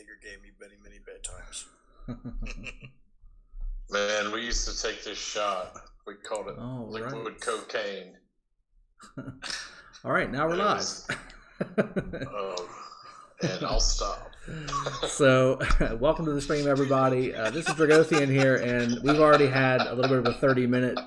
Jaeger gave me many, many bedtimes. Man, we used to take this shot. We called it liquid cocaine. All right, now we're live. And I'll stop. So, welcome to the stream, everybody. This is Dragothian here, and we've already had a little bit of a 30-minute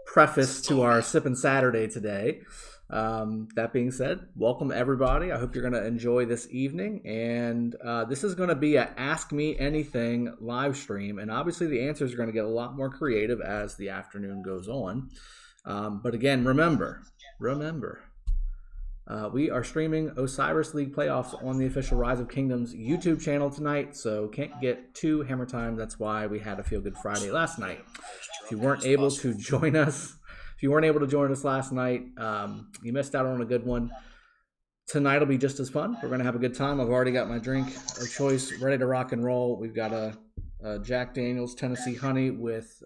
preface to our Sippin Saturday today. That being said, welcome everybody. I hope you're going to enjoy this evening, and this is going to be a Ask Me Anything live stream, and obviously the answers are going to get a lot more creative as the afternoon goes on. But again, remember, we are streaming Osiris League playoffs on the official Rise of Kingdoms YouTube channel tonight, so can't get too hammer time. That's why we had a Feel Good Friday last night. If you weren't able to join us last night, you missed out on a good one. Tonight will be just as fun. We're going to have a good time. I've already got my drink of choice ready to rock and roll. We've got a Jack Daniel's Tennessee Honey with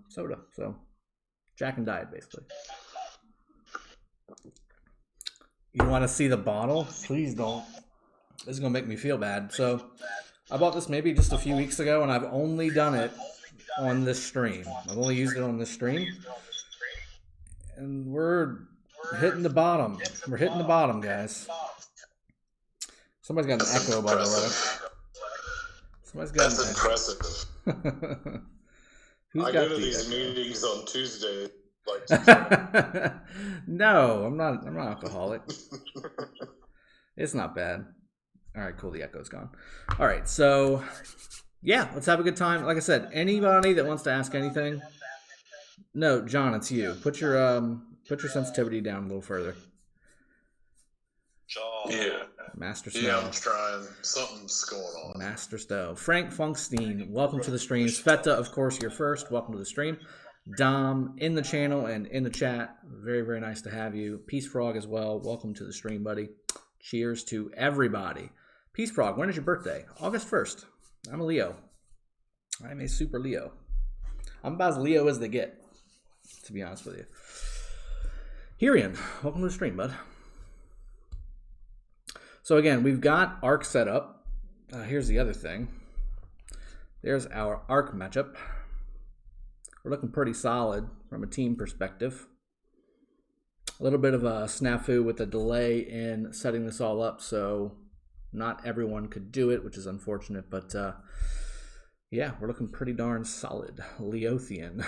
soda. So Jack and Diet, basically. You want to see the bottle? Please don't. This is going to make me feel bad. So I bought this maybe just a few weeks ago, and I've only done it on this stream. I've only used it on this stream. And we're hitting the bottom. We're hitting the bottom, guys. Somebody's got an echo, by the way. Somebody's got That's impressive. Who's I got go to these echo? meetings on Tuesday. No, I'm not alcoholic. It's not bad. All right, cool. The echo's gone. All right, so yeah, let's have a good time. Like I said, anybody that wants to ask anything. No, John, it's you. Put your sensitivity down a little further. John. Yeah. Master Snow. Yeah, I'm trying. Something's going on. Master Stowe. Frank Funkstein, welcome to the stream. Sveta, of course, you're first. Welcome to the stream. Dom in the channel and in the chat. Very, very nice to have you. Peace Frog as well. Welcome to the stream, buddy. Cheers to everybody. Peace Frog, when is your birthday? August 1st. I'm a Leo. I'm a super Leo. I'm about as Leo as they get, to be honest with you. Hirian, welcome to the stream, bud. So again, we've got Arc set up. Here's the other thing. There's our Arc matchup. We're looking pretty solid from a team perspective. A little bit of a snafu with a delay in setting this all up, so not everyone could do it, which is unfortunate, but yeah, we're looking pretty darn solid. Leothian.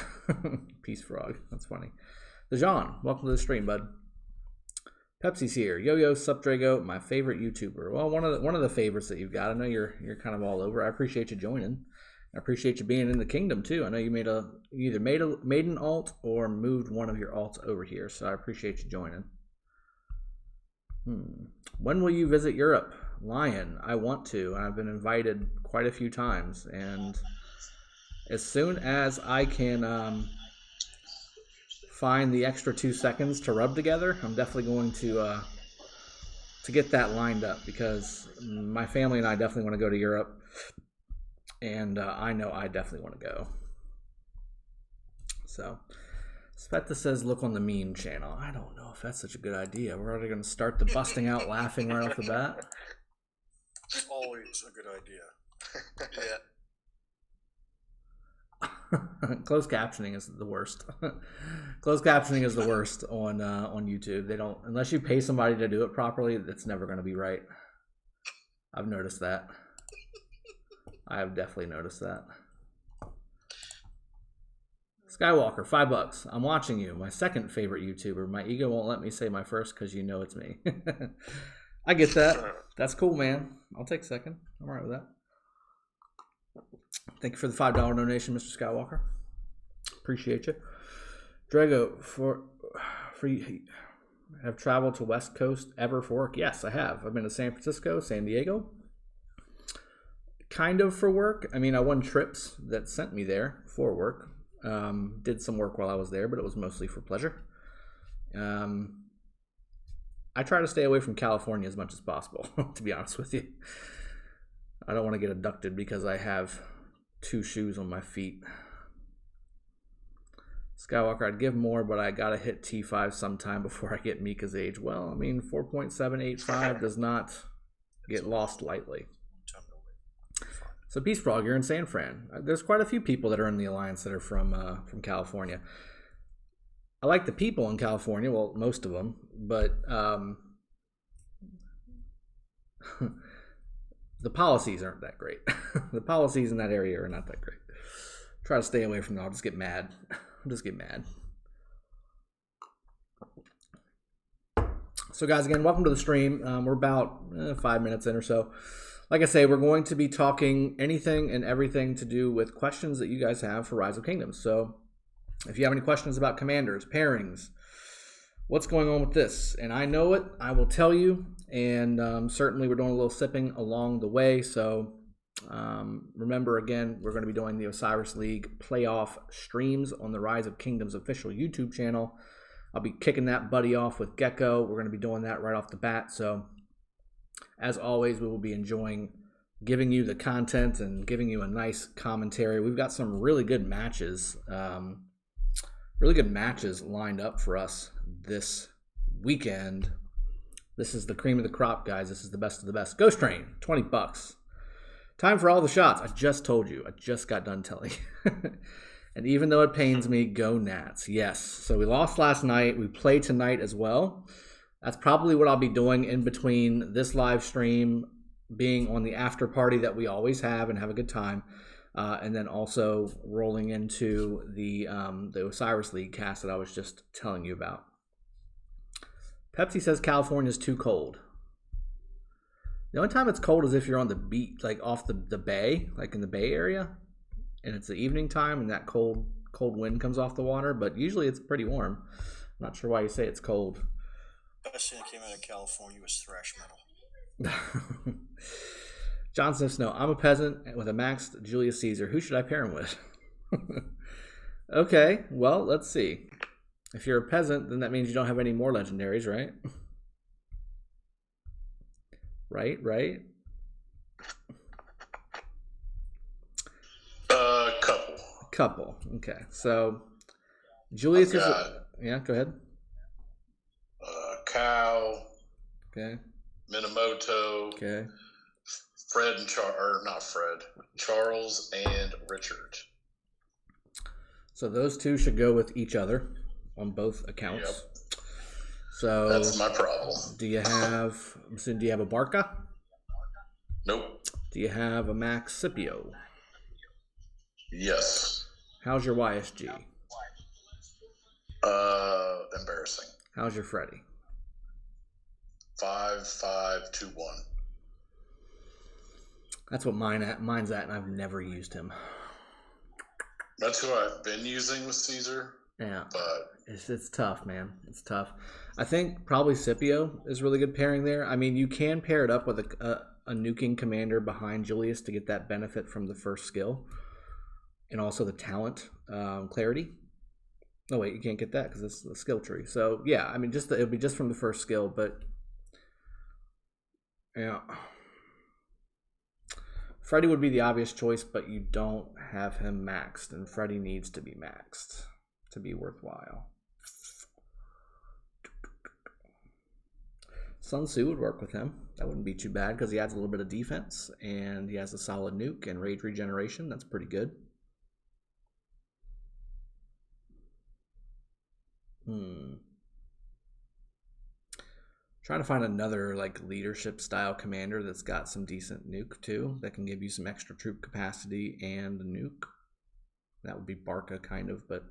Peace Frog. That's funny. Dejan, welcome to the stream, bud. Pepsi's here. Yo-Yo, Sup Drago, my favorite YouTuber. Well, one of the favorites that you've got. I know you're kind of all over. I appreciate you joining. I appreciate you being in the kingdom too. I know you either made an alt or moved one of your alts over here, so I appreciate you joining. When will you visit Europe? Lion, I want to. I've been invited quite a few times, and as soon as I can find the extra 2 seconds to rub together, I'm definitely going to get that lined up, because my family and I definitely want to go to Europe, and I know I definitely want to go. So Sveta says look on the meme channel. I don't know if that's such a good idea. We're already going to start the busting out laughing right off the bat. It's always a good idea. Yeah. Closed captioning is the worst. Closed captioning is the worst on YouTube. They don't, unless you pay somebody to do it properly, it's never going to be right. I've noticed that. I have definitely noticed that. Skywalker, $5. I'm watching you. My second favorite YouTuber. My ego won't let me say my first because you know it's me. I get that. That's cool, man. I'll take second. I'm all right with that. Thank you for the $5 donation, Mr. Skywalker. Appreciate you. Drago, for you have traveled to West Coast ever for work? Yes, I have. I've been to San Francisco, San Diego. Kind of for work. I mean, I won trips that sent me there for work. Did some work while I was there, but it was mostly for pleasure. I try to stay away from California as much as possible, to be honest with you. I don't want to get abducted because I have 2 shoes on my feet. Skywalker, I'd give more, but I gotta hit T5 sometime before I get Mika's age. Well, I mean, 4.785 does not get lost lightly. So Peace Frog, you're in San Fran. There's quite a few people that are in the alliance that are from California. I like the people in California, well, most of them, but the policies aren't that great. The policies in that area are not that great. Try to stay away from them. I'll just get mad. So guys, again, welcome to the stream. We're about 5 minutes in or so. Like I say, we're going to be talking anything and everything to do with questions that you guys have for Rise of Kingdoms. So if you have any questions about commanders, pairings, what's going on with this, and I know it, I will tell you. And certainly we're doing a little sipping along the way. So remember, again, we're going to be doing the Osiris League playoff streams on the Rise of Kingdoms official YouTube channel. I'll be kicking that buddy off with Gecko. We're going to be doing that right off the bat. So as always, we will be enjoying giving you the content and giving you a nice commentary. We've got some really good matches lined up for us this weekend. This is the cream of the crop, guys. This is the best of the best. Ghost Train, $20. Time for all the shots. I just told you. I just got done telling you. And even though it pains me, go Nats. Yes. So we lost last night. We play tonight as well. That's probably what I'll be doing in between this live stream, being on the after party that we always have and have a good time, and then also rolling into the Osiris League cast that I was just telling you about. Pepsi says California's too cold. The only time it's cold is if you're on the beach, like off the bay, like in the Bay Area, and it's the evening time and that cold wind comes off the water, but usually it's pretty warm. I'm not sure why you say it's cold. Best thing that came out of California was thrash metal. Johnson Snow, I'm a peasant with a maxed Julius Caesar. Who should I pair him with? Okay, well, let's see. If you're a peasant, then that means you don't have any more legendaries, right? Right? Couple. Okay, so Julius is... Yeah, go ahead. Cow. Okay. Minamoto. Okay. Charles and Richard. So those two should go with each other on both accounts. Yep. So that's my problem. Do you have a Barca? Nope. Do you have a Max Scipio? Yes. How's your YSG? Embarrassing. How's your Freddy? 5-5-2-1. That's what mine's at, and I've never used him. That's who I've been using with Caesar. Yeah, but it's tough, man. It's tough. I think probably Scipio is really good pairing there. I mean, you can pair it up with a nuking commander behind Julius to get that benefit from the first skill, and also the talent clarity. Oh wait, you can't get that because it's the skill tree. So yeah, I mean, it'll be just from the first skill, but yeah. Freddy would be the obvious choice, but you don't have him maxed, and Freddy needs to be maxed to be worthwhile. Sun Tzu would work with him. That wouldn't be too bad because he adds a little bit of defense, and he has a solid nuke and rage regeneration. That's pretty good. Trying to find another like leadership style commander that's got some decent nuke too, that can give you some extra troop capacity and a nuke. That would be Barca kind of, but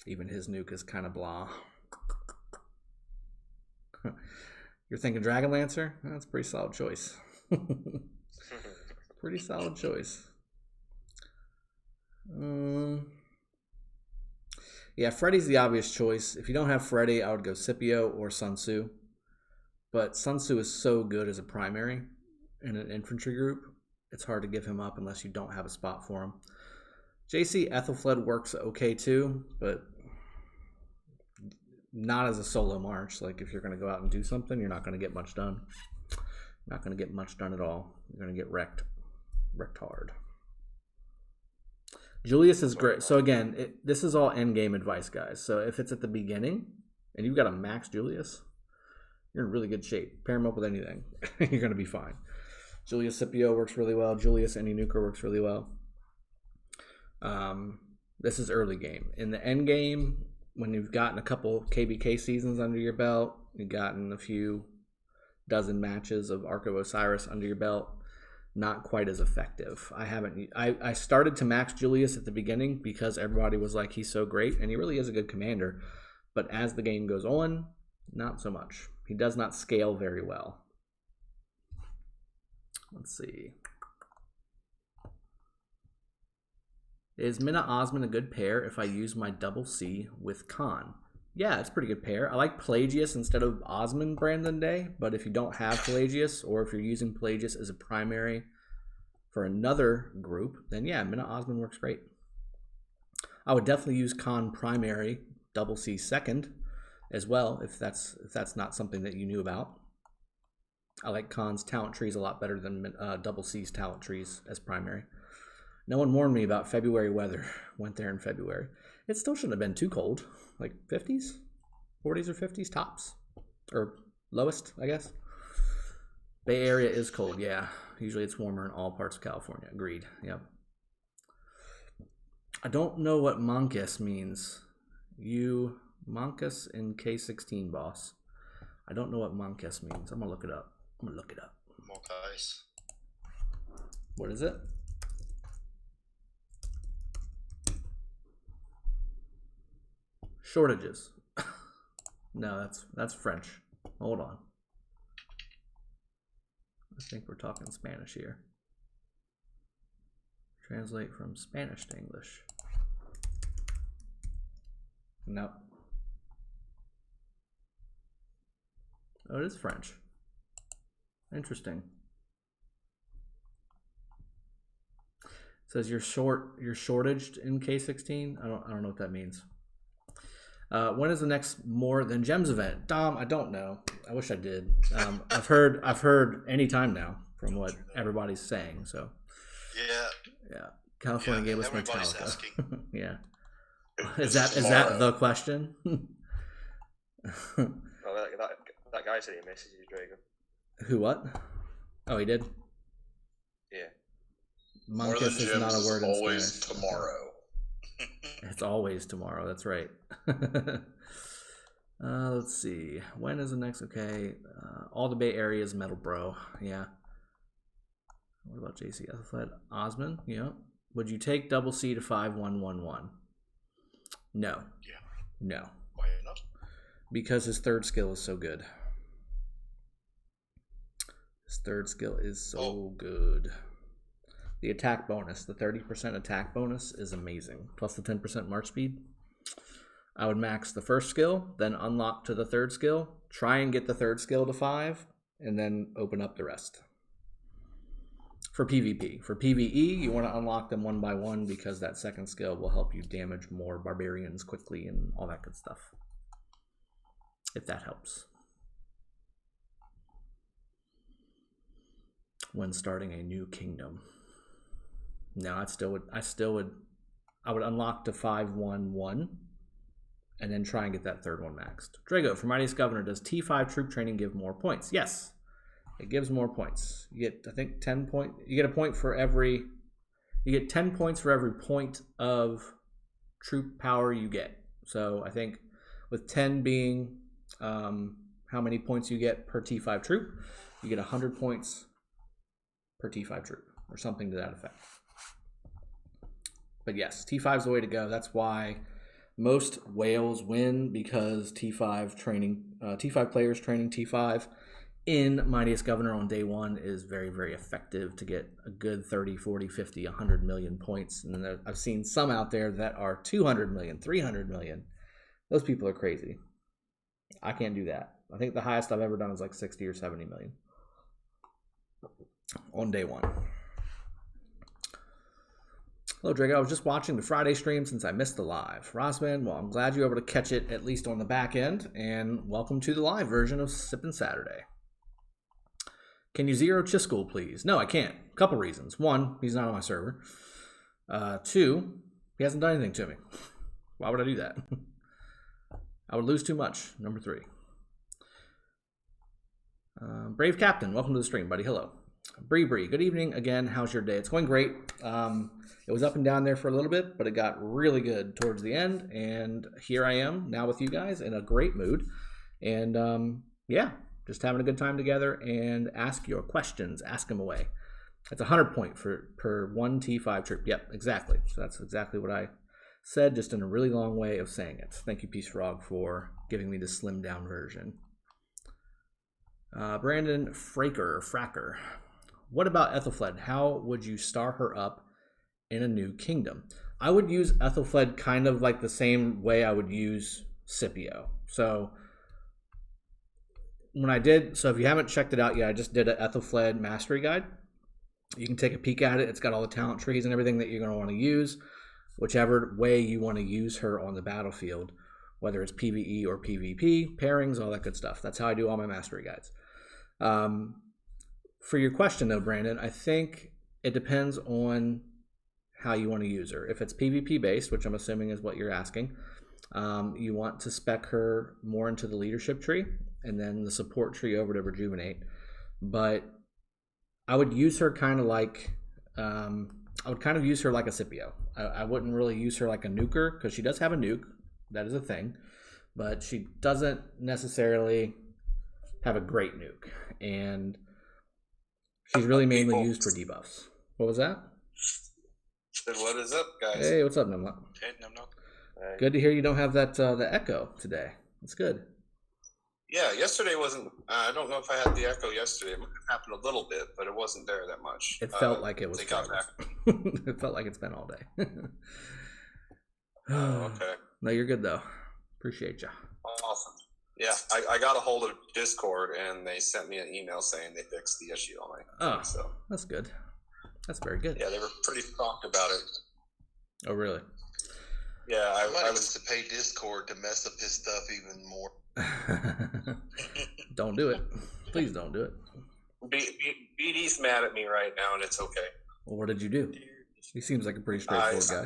even his nuke is kind of blah. You're thinking Dragonlancer? That's a pretty solid choice. Pretty solid choice. Yeah, Freddy's the obvious choice. If you don't have Freddy, I would go Scipio or Sun Tzu. But Sun Tzu is so good as a primary in an infantry group, it's hard to give him up unless you don't have a spot for him. JC Ethelfled works okay too, but not as a solo march. Like if you're going to go out and do something, you're not going to get much done. Not going to get much done at all. You're going to get wrecked hard. Julius is great. So again, this is all endgame advice, guys. So if it's at the beginning and you've got a max Julius, you're in really good shape. Pair him up with anything. You're going to be fine. Julius Scipio works really well. Julius Eninuka works really well. This is early game. In the end game, when you've gotten a couple KBK seasons under your belt, you've gotten a few dozen matches of Arc of Osiris under your belt, not quite as effective. I started to max Julius at the beginning because everybody was like, he's so great, and he really is a good commander. But as the game goes on, not so much. He does not scale very well. Let's see. Is Mina Osman a good pair if I use my double C with Khan? Yeah, it's a pretty good pair. I like Pelagius instead of Osman Brandon Day, but if you don't have Pelagius, or if you're using Pelagius as a primary for another group, then yeah, Mina Osman works great. I would definitely use Khan primary, double C second as well, if that's not something that you knew about. I like Khan's talent trees a lot better than double C's talent trees as primary. No one warned me about February weather. Went there in February. It still shouldn't have been too cold. Like 50s? 40s or 50s tops? Or lowest, I guess. Bay Area is cold, yeah. Usually it's warmer in all parts of California. Agreed, yep. I don't know what Monkus means. Monkus in K16, boss. I don't know what Monkus means. I'm going to look it up. Monkus. What is it? Shortages. No, that's French. Hold on. I think we're talking Spanish here. Translate from Spanish to English. Nope. Oh, it is French. Interesting. It says you're shortaged in K16. I don't know what that means. When is the next More Than Gems event? Dom, I don't know. I wish I did. I've heard any time now from what everybody's saying. So yeah. California gave us Metallica. Yeah. Is that the question? Well, that guy said he misses you, Drago. Who? What? Oh, he did. Yeah. Monkus is not a word in always Spanish. Tomorrow. It's always tomorrow. That's right. Let's see. When is the next? Okay. All the Bay Area is Metal Bro. Yeah. What about JC Ethelfled? Osman? Yeah. Would you take double C to 5111? No. Yeah. No. Why not? Because his third skill is so good. His third skill is so good. The attack bonus, the 30% attack bonus is amazing. Plus the 10% march speed. I would max the first skill, then unlock to the third skill, try and get the third skill to 5, and then open up the rest. For PvP. For PvE, you want to unlock them one by one because that second skill will help you damage more barbarians quickly and all that good stuff. If that helps. When starting a new kingdom. No, I would unlock to 511 and then try and get that third one maxed. Drago, for Mightiest Governor, does T5 troop training give more points? Yes, it gives more points. You get, I think, 10 points. You get a point for every. You get 10 points for every point of troop power you get. So I think with 10 being how many points you get per T5 troop, you get 100 points per T5 troop or something to that effect. But yes, T5 is the way to go. That's why most whales win, because T5 players training T5 in Mightiest Governor on day one is very, very effective to get a good 30, 40, 50, 100 million points. And then I've seen some out there that are 200 million, 300 million. Those people are crazy. I can't do that. I think the highest I've ever done is like 60 or 70 million on day one. Hello, Drago. I was just watching the Friday stream since I missed the live. Rossman, well, I'm glad you were able to catch it at least on the back end, and welcome to the live version of Sippin Saturday. Can you zero Chiskel, please? No, I can't. A couple reasons. One, he's not on my server. Two, he hasn't done anything to me. Why would I do that? I would lose too much. Number 3. Brave Captain, welcome to the stream, buddy. Hello. Bree, good evening again. How's your day? It's going great. It was up and down there for a little bit, but it got really good towards the end. And here I am now with you guys in a great mood. And yeah, just having a good time together and ask your questions. Ask them away. That's 100 point per one T5 trip. Yep, exactly. So that's exactly what I said, just in a really long way of saying it. Thank you, Peace Frog, for giving me the slimmed down version. Brandon Fracker. What about Ethelfled? How would you star her up in a new kingdom? I would use Ethelfled kind of like the same way I would use Scipio. So if you haven't checked it out yet, I just did an Ethelfled mastery guide. You can take a peek at it. It's got all the talent trees and everything that you're going to want to use, whichever way you want to use her on the battlefield, whether it's PvE or PvP, pairings, all that good stuff. That's how I do all my mastery guides. For your question, though, Brandon, I think it depends on how you want to use her. If it's PvP based, which I'm assuming is what you're asking, you want to spec her more into the leadership tree and then the support tree over to rejuvenate. But I would use her kind of like use her like a Scipio. I wouldn't really use her like a nuker, because she does have a nuke. That is a thing. But she doesn't necessarily have a great nuke. And she's really mainly used for debuffs. What was that? What is up, guys? Hey, what's up, Numnut? Hey, Numnut. Good to hear you don't have that the echo today. That's good. Yeah, yesterday wasn't. I don't know if I had the echo yesterday. It might have happened a little bit, but it wasn't there that much. It felt like it was. They got back. It felt like it's been all day. Okay. No, you're good though. Appreciate you. Awesome. Yeah, I got a hold of Discord and they sent me an email saying they fixed the issue on my phone. So that's good. That's very good. Yeah, they were pretty shocked about it. Oh, really? Yeah, I was to pay Discord to mess up his stuff even more. Don't do it. Please don't do it. BD's mad at me right now, and it's okay. Well, what did you do? He seems like a pretty straightforward guy.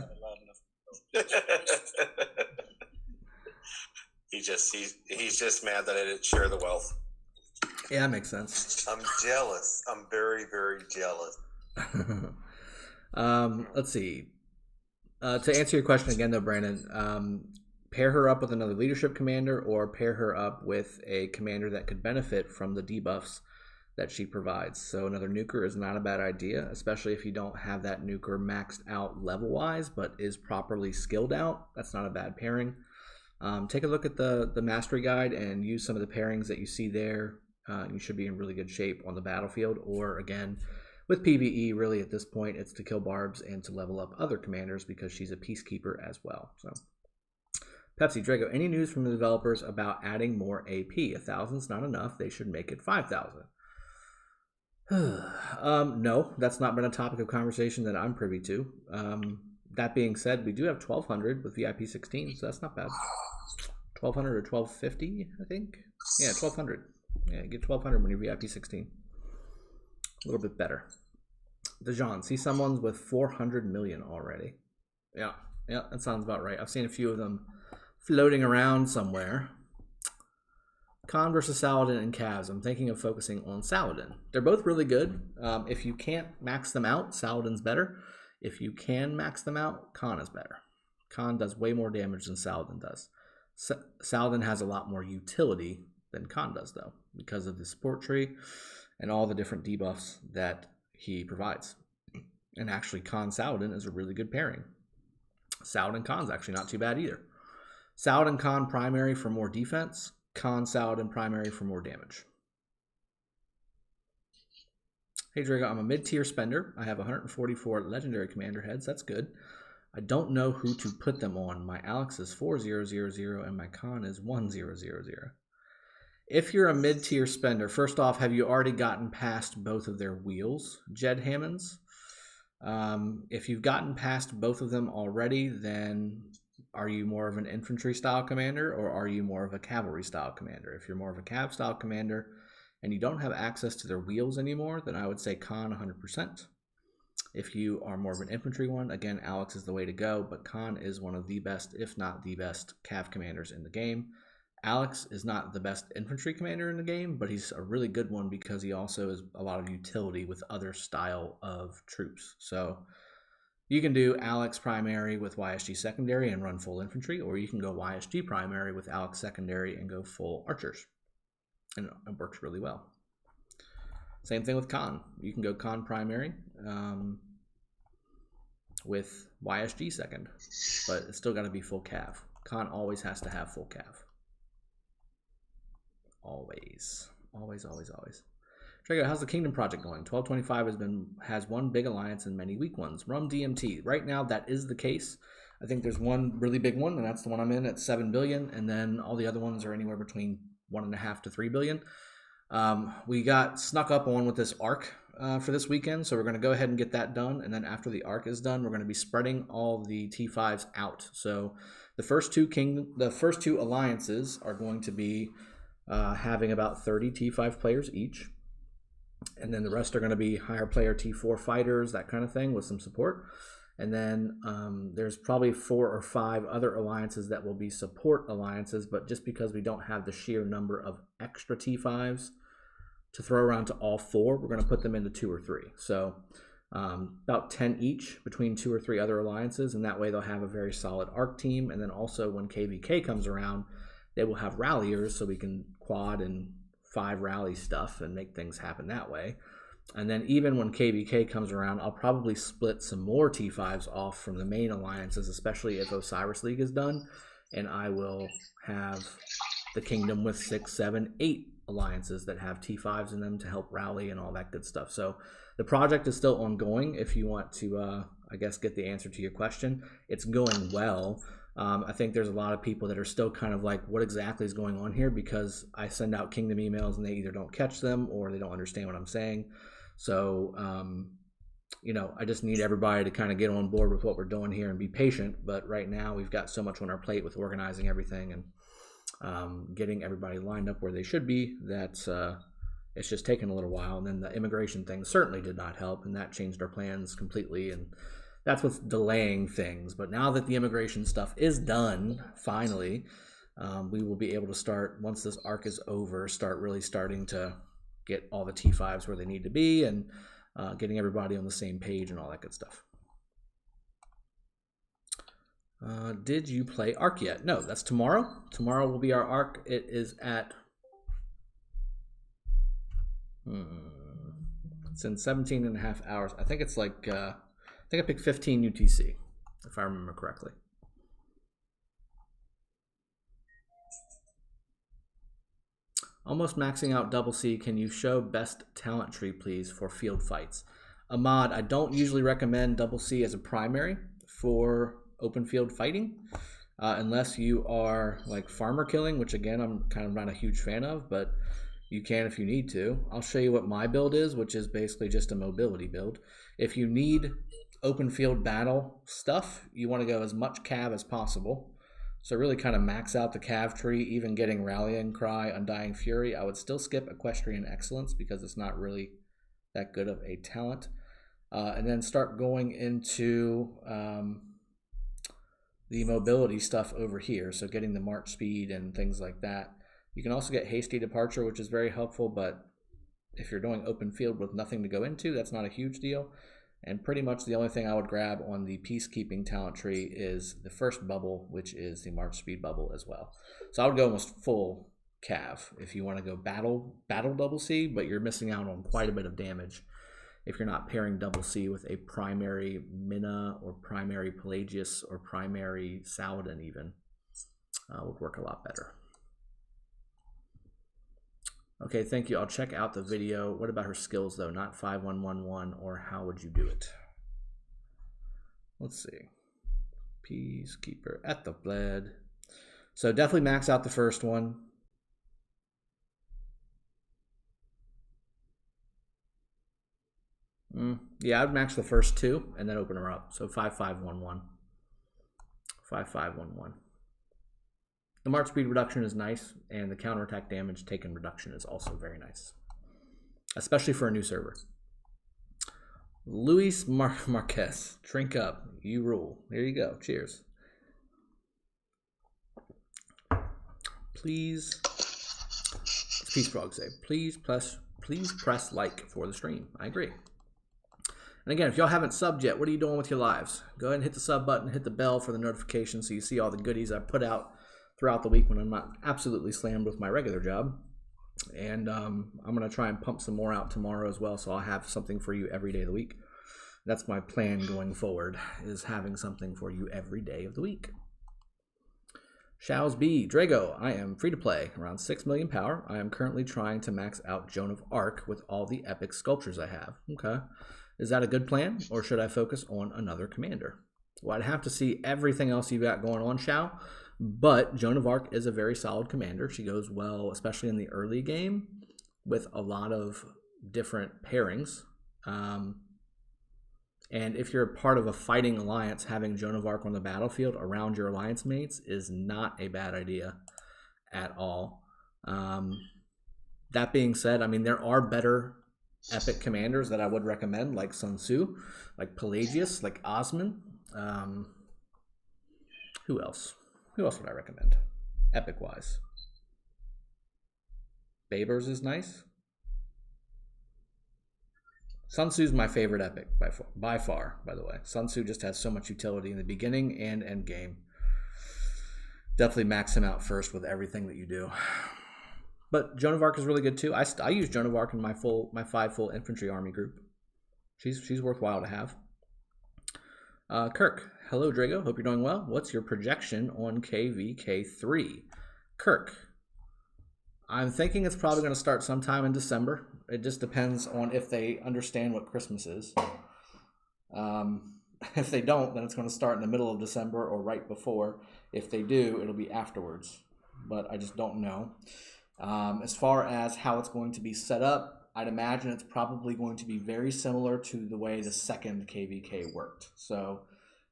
He's just mad that I didn't share the wealth. Yeah, that makes sense. I'm jealous. I'm very, very jealous. Let's see. To answer your question again, though, Brandon, pair her up with another leadership commander, or pair her up with a commander that could benefit from the debuffs that she provides. So another nuker is not a bad idea, especially if you don't have that nuker maxed out level-wise, but is properly skilled out. That's not a bad pairing. Take a look at the mastery guide and use some of the pairings that you see there. You should be in really good shape on the battlefield, or again, with PvE, really at this point, it's to kill barbs and to level up other commanders because she's a peacekeeper as well. So, Pepsi, Drago, any news from the developers about adding more AP? 1,000's not enough. They should make it 5,000. No, that's not been a topic of conversation that I'm privy to. That being said, we do have 1,200 with VIP 16, so that's not bad. 1,200 or 1,250, I think. Yeah, 1,200. Yeah, get 1,200 when you're VIP 16. A little bit better. Dejan, see someone's with 400 million already. Yeah, that sounds about right. I've seen a few of them floating around somewhere. Khan versus Saladin and Cavs. I'm thinking of focusing on Saladin. They're both really good. If you can't max them out, Saladin's better. If you can max them out, Khan is better. Khan does way more damage than Saladin does. Saladin has a lot more utility than Khan does, though, because of the support tree and all the different debuffs that he provides. And actually, Khan Saladin is a really good pairing. Saladin Khan's actually not too bad either. Saladin Khan primary for more defense. Khan Saladin primary for more damage. Hey Drago, I'm a mid-tier spender. I have 144 legendary commander heads. That's good. I don't know who to put them on. My Alex is 4000 and my Khan is 1000. If you're a mid-tier spender, first off, have you already gotten past both of their wheels, Jed Hammonds? If you've gotten past both of them already, then are you more of an infantry style commander, or are you more of a cavalry style commander? If you're more of a cav style commander and you don't have access to their wheels anymore, then I would say Khan 100%. If you are more of an infantry one, again, Alex is the way to go, but Khan is one of the best, if not the best, cav commanders in the game. Alex is not the best infantry commander in the game, but he's a really good one because he also is a lot of utility with other style of troops. So you can do Alex primary with YSG secondary and run full infantry, or you can go YSG primary with Alex secondary and go full archers. And it works really well. Same thing with Khan. You can go Khan primary with YSG second, but it's still got to be full cav. Khan always has to have full cav. Always. Drago, how's the Kingdom Project going? 1225 has one big alliance and many weak ones. Rum DMT. Right now, that is the case. I think there's one really big one, and that's the one I'm in at 7 billion, and then all the other ones are anywhere between 1.5 to 3 billion. We got snuck up on with this arc for this weekend, so we're going to go ahead and get that done, and then after the arc is done, we're going to be spreading all the T5s out. So the first two alliances are going to be having about 30 T5 players each, and then the rest are going to be higher player T4 fighters, that kind of thing, with some support. And then there's probably 4 or 5 other alliances that will be support alliances, but just because we don't have the sheer number of extra T5s to throw around to all 4, we're going to put them into 2 or 3. So about 10 each between 2 or 3 other alliances, and that way they'll have a very solid arc team. And then also when KVK comes around, they will have ralliers, so we can quad and 5 rally stuff and make things happen that way. And then even when KVK comes around, I'll probably split some more T5s off from the main alliances, especially if Osiris League is done, and I will have the kingdom with 6, 7, 8 alliances that have T5s in them to help rally and all that good stuff. So the project is still ongoing. If you want to, I guess, get the answer to your question, it's going well. I think there's a lot of people that are still kind of like, what exactly is going on here? Because I send out kingdom emails and they either don't catch them or they don't understand what I'm saying. So, I just need everybody to kind of get on board with what we're doing here and be patient. But right now we've got so much on our plate with organizing everything and getting everybody lined up where they should be that it's just taken a little while. And then the immigration thing certainly did not help, and that changed our plans completely. And that's what's delaying things. But now that the immigration stuff is done, finally, we will be able to start, once this arc is over, starting to get all the T5s where they need to be and getting everybody on the same page and all that good stuff. Did you play arc yet? No, that's tomorrow. Tomorrow will be our arc. It is at... it's in 17 and a half hours. I think it's like... I think I picked 15 UTC, if I remember correctly. Almost maxing out double C. Can you show best talent tree, please, for field fights? Ahmad, I don't usually recommend double C as a primary for open field fighting, unless you are like farmer killing, which again, I'm kind of not a huge fan of, but you can if you need to. I'll show you what my build is, which is basically just a mobility build. If you need open field battle stuff, you want to go as much cav as possible. So really kind of max out the cav tree, even getting Rallying Cry, Undying Fury. I would still skip Equestrian Excellence because it's not really that good of a talent. And then start going into the mobility stuff over here. So getting the march speed and things like that. You can also get Hasty Departure, which is very helpful, but if you're doing open field with nothing to go into, that's not a huge deal. And pretty much the only thing I would grab on the peacekeeping talent tree is the first bubble, which is the march speed bubble as well. So I would go almost full cav if you want to go battle double C, but you're missing out on quite a bit of damage if you're not pairing double C with a primary Minna or primary Pelagius or primary Saladin even. Would work a lot better. Okay, thank you. I'll check out the video. What about her skills, though? Not 5111, or how would you do it? Let's see. Peacekeeper at the bled. So definitely max out the first one. Yeah, I'd max the first 2 and then open her up. So 5511. 5511. The march speed reduction is nice, and the counterattack damage taken reduction is also very nice, especially for a new server. Luis Marquez, drink up, you rule. There you go. Cheers. please, what's Peace Frog say? Please press like for the stream. I agree. And again, if y'all haven't subbed yet, what are you doing with your lives? Go ahead and hit the sub button, hit the bell for the notifications so you see all the goodies I put out throughout the week when I'm not absolutely slammed with my regular job. And I'm going to try and pump some more out tomorrow as well, so I'll have something for you every day of the week. That's my plan going forward, is having something for you every day of the week. Show's B. Drago, I am free to play, around 6 million power. I am currently trying to max out Joan of Arc with all the epic sculptures I have. Okay. Is that a good plan, or should I focus on another commander? Well, I'd have to see everything else you've got going on, Shao. But Joan of Arc is a very solid commander. She goes well, especially in the early game, with a lot of different pairings. And if you're a part of a fighting alliance, having Joan of Arc on the battlefield around your alliance mates is not a bad idea at all. That being said, I mean, there are better epic commanders that I would recommend, like Sun Tzu, like Pelagius, like Osman. Who else? Who else would I recommend? Epic-wise. Babers is nice. Sun Tzu's my favorite epic by far, by the way. Sun Tzu just has so much utility in the beginning and end game. Definitely max him out first with everything that you do. But Joan of Arc is really good too. I use Joan of Arc in my 5 full infantry army group. She's worthwhile to have. Kirk, hello Drago. Hope you're doing well. What's your projection on KVK3? Kirk, I'm thinking it's probably going to start sometime in December. It just depends on if they understand what Christmas is. If they don't, then it's going to start in the middle of December or right before. If they do, it'll be afterwards. But I just don't know. As far as how it's going to be set up, I'd imagine it's probably going to be very similar to the way the second KVK worked. So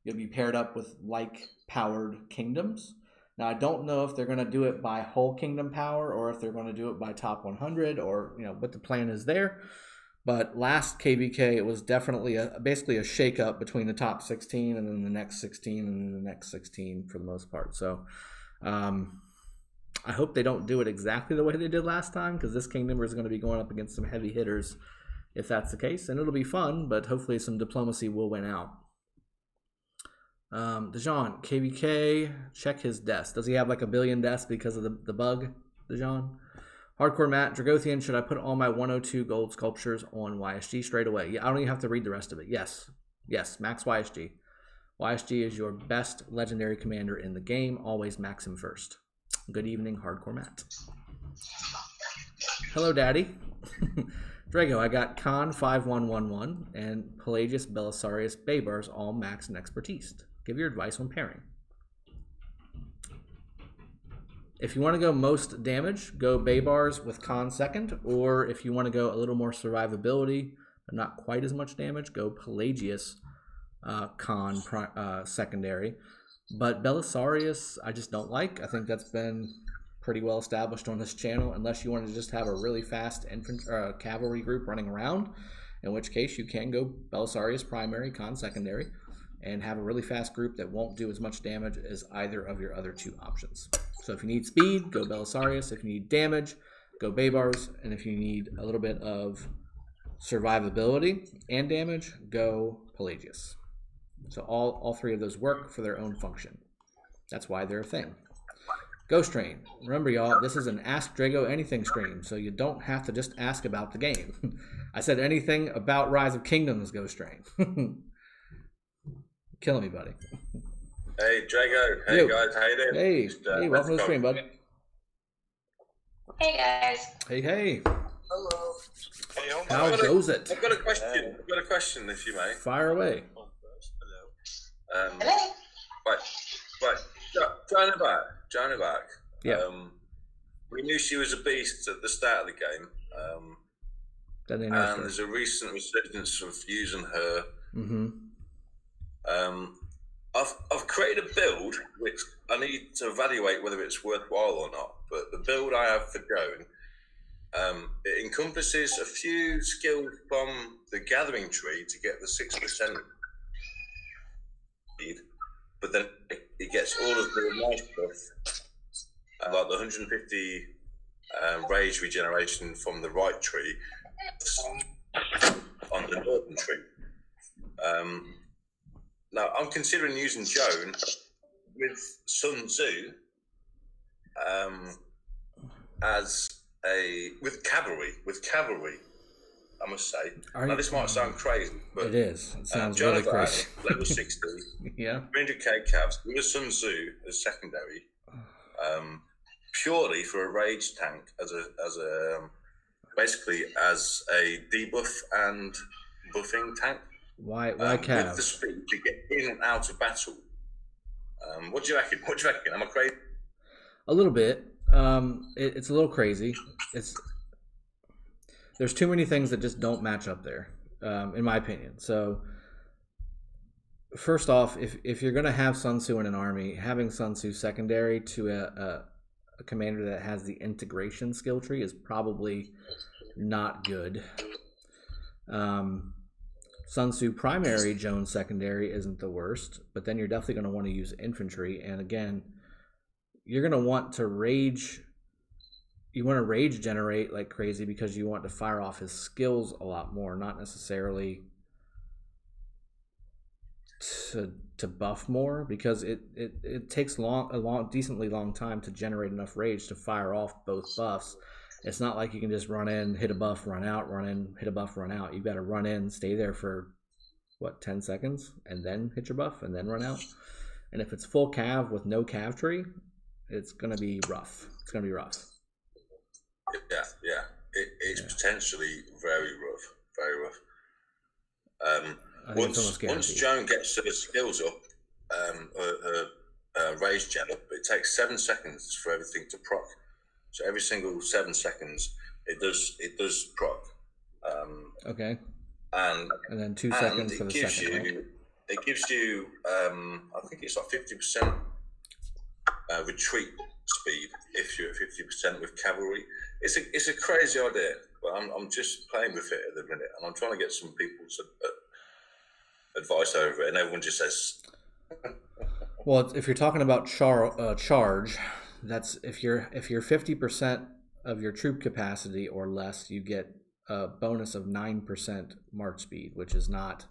you'll be paired up with like-powered kingdoms. Now, I don't know if they're going to do it by whole kingdom power or if they're going to do it by top 100 or what the plan is there. But last KVK, it was definitely basically a shake-up between the top 16 and then the next 16 and then the next 16 for the most part. So I hope they don't do it exactly the way they did last time, because this kingdom is going to be going up against some heavy hitters if that's the case. And it'll be fun, but hopefully some diplomacy will win out. Dejan, KVK, check his deaths. Does he have like 1 billion deaths because of the bug, Dejan? Hardcore Matt, Dragothian, should I put all my 102 gold sculptures on YSG straight away? Yeah, I don't even have to read the rest of it. Yes, max YSG. YSG is your best legendary commander in the game. Always max him first. Good evening, Hardcore Matt. Hello, Daddy. Drago, I got Khan 5111 and Pelagius Belisarius Baybars all max in expertise. Give your advice on pairing. If you want to go most damage, go Baybars with Khan second, or if you want to go a little more survivability, but not quite as much damage, go Pelagius Khan secondary. But Belisarius, I just don't like. I think that's been pretty well established on this channel, unless you want to just have a really fast cavalry group running around, in which case you can go Belisarius primary, Khan secondary, and have a really fast group that won't do as much damage as either of your other two options. So if you need speed, go Belisarius. If you need damage, go Baybars. And if you need a little bit of survivability and damage, go Pelagius. So all 3 of those work for their own function. That's why they're a thing. Ghost Train. Remember, y'all, this is an Ask Drago Anything stream, so you don't have to just ask about the game. I said anything about Rise of Kingdoms, Ghost Train. Killing me, buddy. Hey, Drago. Hey, guys. How you doing? Hey, welcome to the stream, bud. Hey, guys. Hey. Hello. Hey, How goes it? I've got a question. If you may. Fire away. Hello. Right. Joan of Arc. Yeah. We knew she was a beast at the start of the game. And there's a recent resurgence of using her. Mm-hmm. I've created a build which I need to evaluate whether it's worthwhile or not. But the build I have for Joan, it encompasses a few skills from the gathering tree to get the 6% speed, but then it gets all of the nice stuff and like the 150 rage regeneration from the right tree on the northern tree. Now I'm considering using Joan with Sun Tzu as with cavalry. I must say. Now this might sound crazy, but it is. It sounds Joan really crazy. Level 60. Yeah. 300k calves with Sun Tzu as secondary. Purely for a rage tank as a basically as a debuff and buffing tank. Why calves? With the speed to get in and out of battle. What do you reckon? Am I crazy? A little bit. It's a little crazy. There's too many things that just don't match up there, in my opinion. So, first off, if you're going to have Sun Tzu in an army, having Sun Tzu secondary to a commander that has the integration skill tree is probably not good. Sun Tzu primary Jones secondary isn't the worst, but then you're definitely going to want to use infantry. And again, you're going to want to rage. You want to rage generate like crazy because you want to fire off his skills a lot more, not necessarily to buff more, because it takes a decently long time to generate enough rage to fire off both buffs. It's not like you can just run in, hit a buff, run out, run in, hit a buff, run out. You've got to run in, stay there for 10 seconds, and then hit your buff, and then run out. And if it's full cav with no cav tree, it's gonna be rough. It's gonna be rough. Yeah. It's potentially very rough. Once Joan gets her skills up, rage gen up, it takes 7 seconds for everything to proc. So every single 7 seconds, it does proc. Okay. And then 2 seconds for the second one. It gives you, I think it's like 50% retreat speed if you're at 50% with cavalry. It's a crazy idea, but I'm just playing with it at the minute, and I'm trying to get some people's advice over it, and everyone just says. Well, if you're talking about charge, that's if you're 50% of your troop capacity or less, you get a bonus of 9% march speed, which is not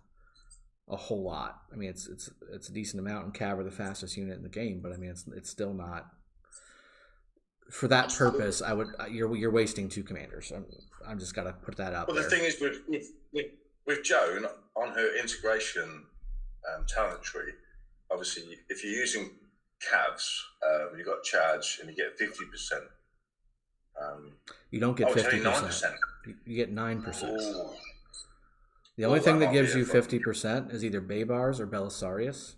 a whole lot. I mean, it's a decent amount, and Cav are the fastest unit in the game, but I mean, it's still not. For that purpose, you're wasting 2 commanders. I'm just gotta put that out there. Well, the thing is with Joan on her integration talent tree, obviously, if you're using Cavs, you got charge and you get 50%. You don't get 50%. You get 9%. Ooh. The only thing that gives you 50% is either Baybars or Belisarius.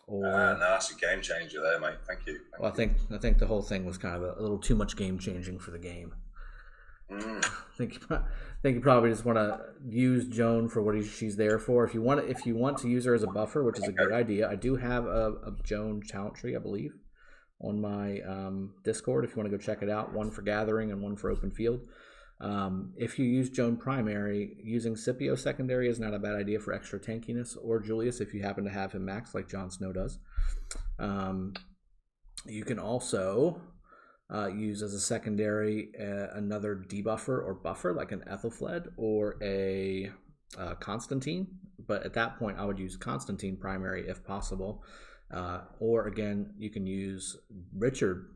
Or no, that's a game changer there, mate. Thank you. I think the whole thing was kind of a little too much game changing for the game. I think you probably just want to use Joan for what she's there for. If you want to use her as a buffer, which is a good idea, I do have a Joan talent tree, I believe, on my Discord. If you want to go check it out, one for gathering and one for open field. If you use Joan primary, using Scipio secondary is not a bad idea for extra tankiness, or Julius if you happen to have him max like Jon Snow does. You can also use as a secondary another debuffer or buffer like an Ethelfled or a Constantine, but at that point I would use Constantine primary if possible, or again you can use Richard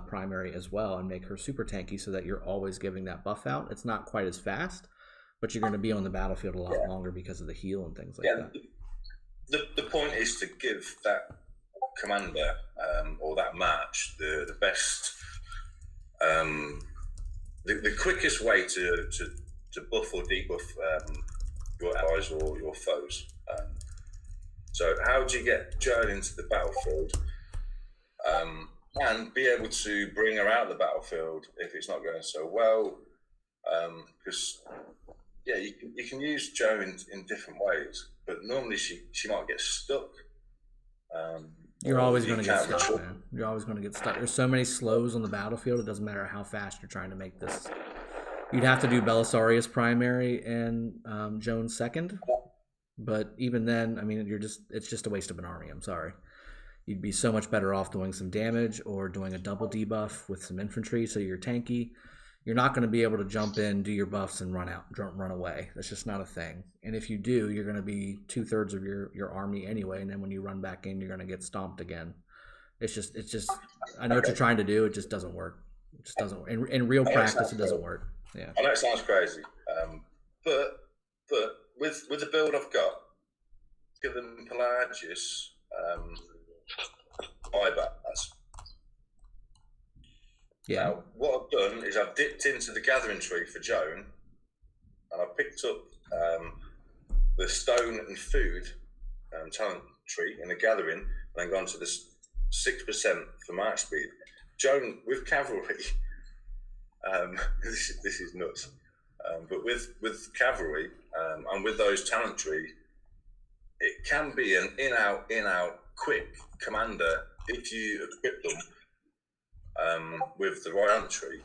primary as well and make her super tanky so that you're always giving that buff out. It's not quite as fast, but you're going to be on the battlefield a lot longer because of the heal and things like that. The point is to give that commander or that match the best, the quickest way to buff or debuff your allies or your foes. So how do you get Joan into the battlefield and be able to bring her out of the battlefield if it's not going so well? Because you can use Joan in different ways, but normally she might get stuck. You're always going to get stuck, man. You're always going to get stuck. There's so many slows on the battlefield. It doesn't matter how fast you're trying to make this. You'd have to do Belisarius primary and Joan second, but even then, I mean, it's just a waste of an army. I'm sorry. you'd be so much better off doing some damage or doing a double debuff with some infantry so you're tanky. You're not going to be able to jump in, do your buffs, and run away. That's just not a thing. And if you do, you're going to be 2/3 of your army anyway, and then when you run back in, you're going to get stomped again. It's just. I know what you're trying to do. It just doesn't work. It just doesn't. In real practice, it doesn't work. Yeah. I know it sounds crazy, but with the build I've got, given Pelagius, buybacks. Yeah. Now, what I've done is I've dipped into the gathering tree for Joan, and I've picked up the stone and food talent tree in the gathering, and then gone to the 6% for march speed. Joan, with cavalry, this is nuts. But with cavalry and with those talent tree, it can be an in-out quick commander if you equip them with the right entry.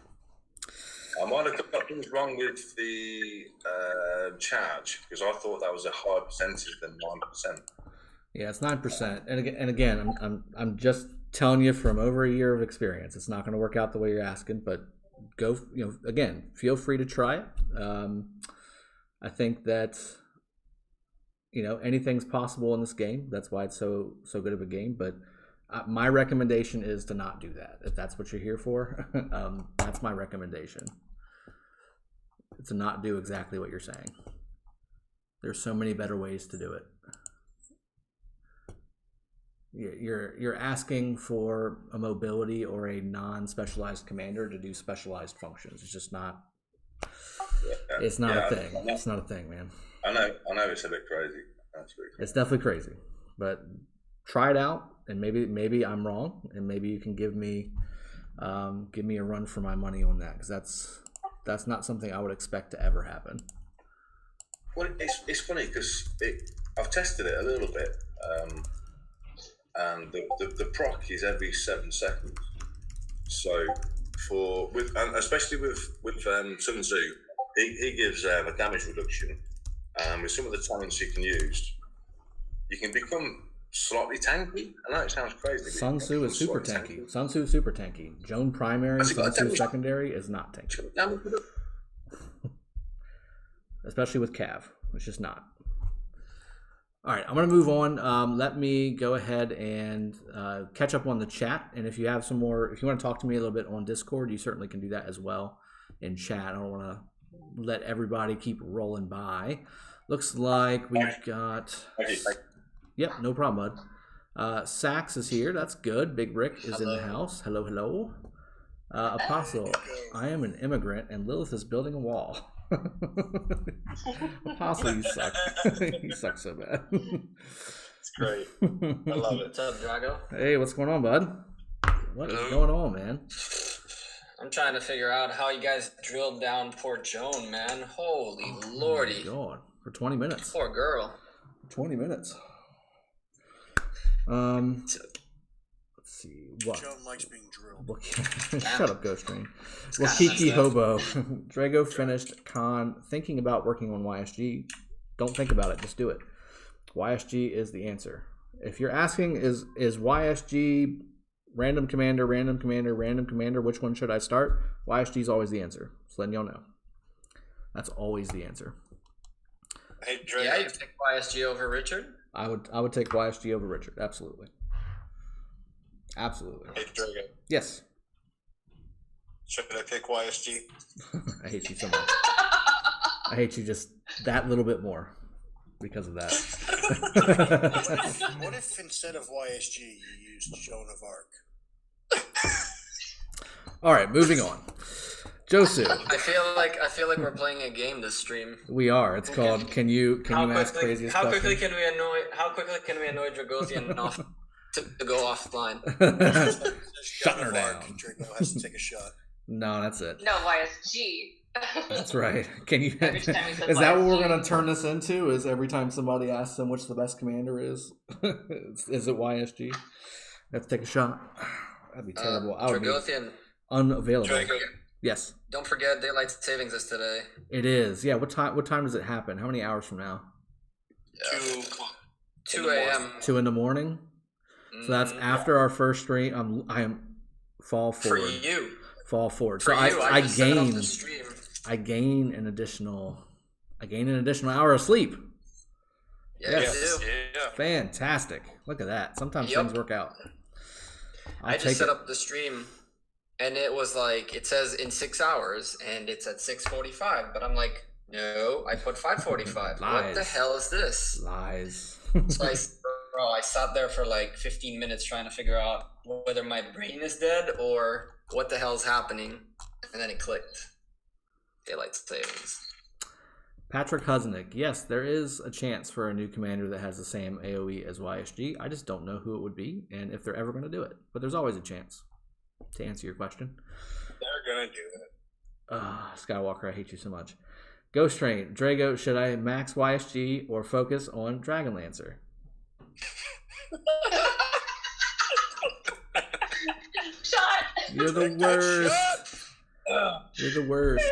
I might have got things wrong with the charge because I thought that was a higher percentage than 9%. Yeah, it's 9%. And again, I'm just telling you from over a year of experience. It's not going to work out the way you're asking, but go. Again, feel free to try it. I think that anything's possible in this game. That's why it's so good of a game. But my recommendation is to not do that. If that's what you're here for, that's my recommendation. To not do exactly what you're saying. There's so many better ways to do it. You're asking for a mobility or a non-specialized commander to do specialized functions. It's just not. It's not a thing. It's not a thing, man. I know. It's a bit crazy. It's definitely crazy, but try it out, and maybe I'm wrong, and maybe you can give me a run for my money on that, because that's not something I would expect to ever happen. Well, it's funny because I've tested it a little bit, and the proc is every 7 seconds. So especially with Sun Tzu, he gives a damage reduction. With some of the talents you can use, you can become slightly tanky. I know it sounds crazy. Sun Tzu is super tanky. Sun Tzu is super tanky. Joan primary, Sun Tzu secondary is not tanky. Especially with Cav. It's just not. All right, I'm going to move on. Let me go ahead and catch up on the chat. And if you have some more, if you want to talk to me a little bit on Discord, you certainly can do that as well in chat. I don't want to let everybody keep rolling by. Looks like we've got... Yep, no problem, bud. Sax is here. That's good. Big Rick is in the house. Hello, hello. Apostle, I am an immigrant, and Lilith is building a wall. Apostle, you suck. You suck so bad. It's great. I love it. What's up, Drago? Hey, what's going on, bud? What is going on, man? I'm trying to figure out how you guys drilled down poor Joan, man. Holy lordy. Oh my God. For 20 minutes. Poor girl. 20 minutes. Let's see. What? Joan likes being drilled. Shut up, Ghost Train. Wakiki Hobo. Drago finished con thinking about working on YSG. Don't think about it. Just do it. YSG is the answer. If you're asking, is YSG random commander, which one should I start? YSG is always the answer. Just letting y'all know. That's always the answer. Hey, Drago. Yeah, you pick YSG over Richard? I would take YSG over Richard. Absolutely. Absolutely. Hey, Drago. Yes. Should I pick YSG? I hate you so much. I hate you just that little bit more because of that. What if instead of YSG you used Joan of Arc? All right, moving on. Josu. I feel like we're playing a game this stream. We are. It's called Can You Ask Craziest How Questions? quickly can we annoy Dragosian enough to go offline? Shutting her down. Drago has to take a shot. No, that's it. No, YSG. That's right. Can you? Every time he says Is that what we're YSG. gonna turn this into? Is every time somebody asks them which the best commander is it YSG? Have to take a shot. That'd be terrible. I would be Dragosian, unavailable. Drago. Yes, don't forget daylight savings is today. it is. Yeah. What time does it happen? How many hours from now? 2 2 a.m. 2 in the morning. So that's after our first stream. I am fall For forward. you. Fall forward. For So you, I just set up the gain. stream. I gain an additional hour of sleep. Yes. Yeah. Fantastic. Look at that. Sometimes Yep. things work out. I just set up the stream, and it was like, it says in 6 hours, and it's at 6:45. But I'm like, no, I put 5:45. What the Lies. hell is this? Lies. So I sat there for like 15 minutes trying to figure out whether my brain is dead or what the hell's happening, and then it clicked. Daylight savings. Patrick Husnick. Yes, there is a chance for a new commander that has the same AoE as YSG. I just don't know who it would be and if they're ever going to do it. But there's always a chance, to answer your question. They're gonna do it. Skywalker, I hate you so much. Ghost Train. Drago, should I max YSG or focus on Dragonlancer? Shot. You're the worst. You're the worst.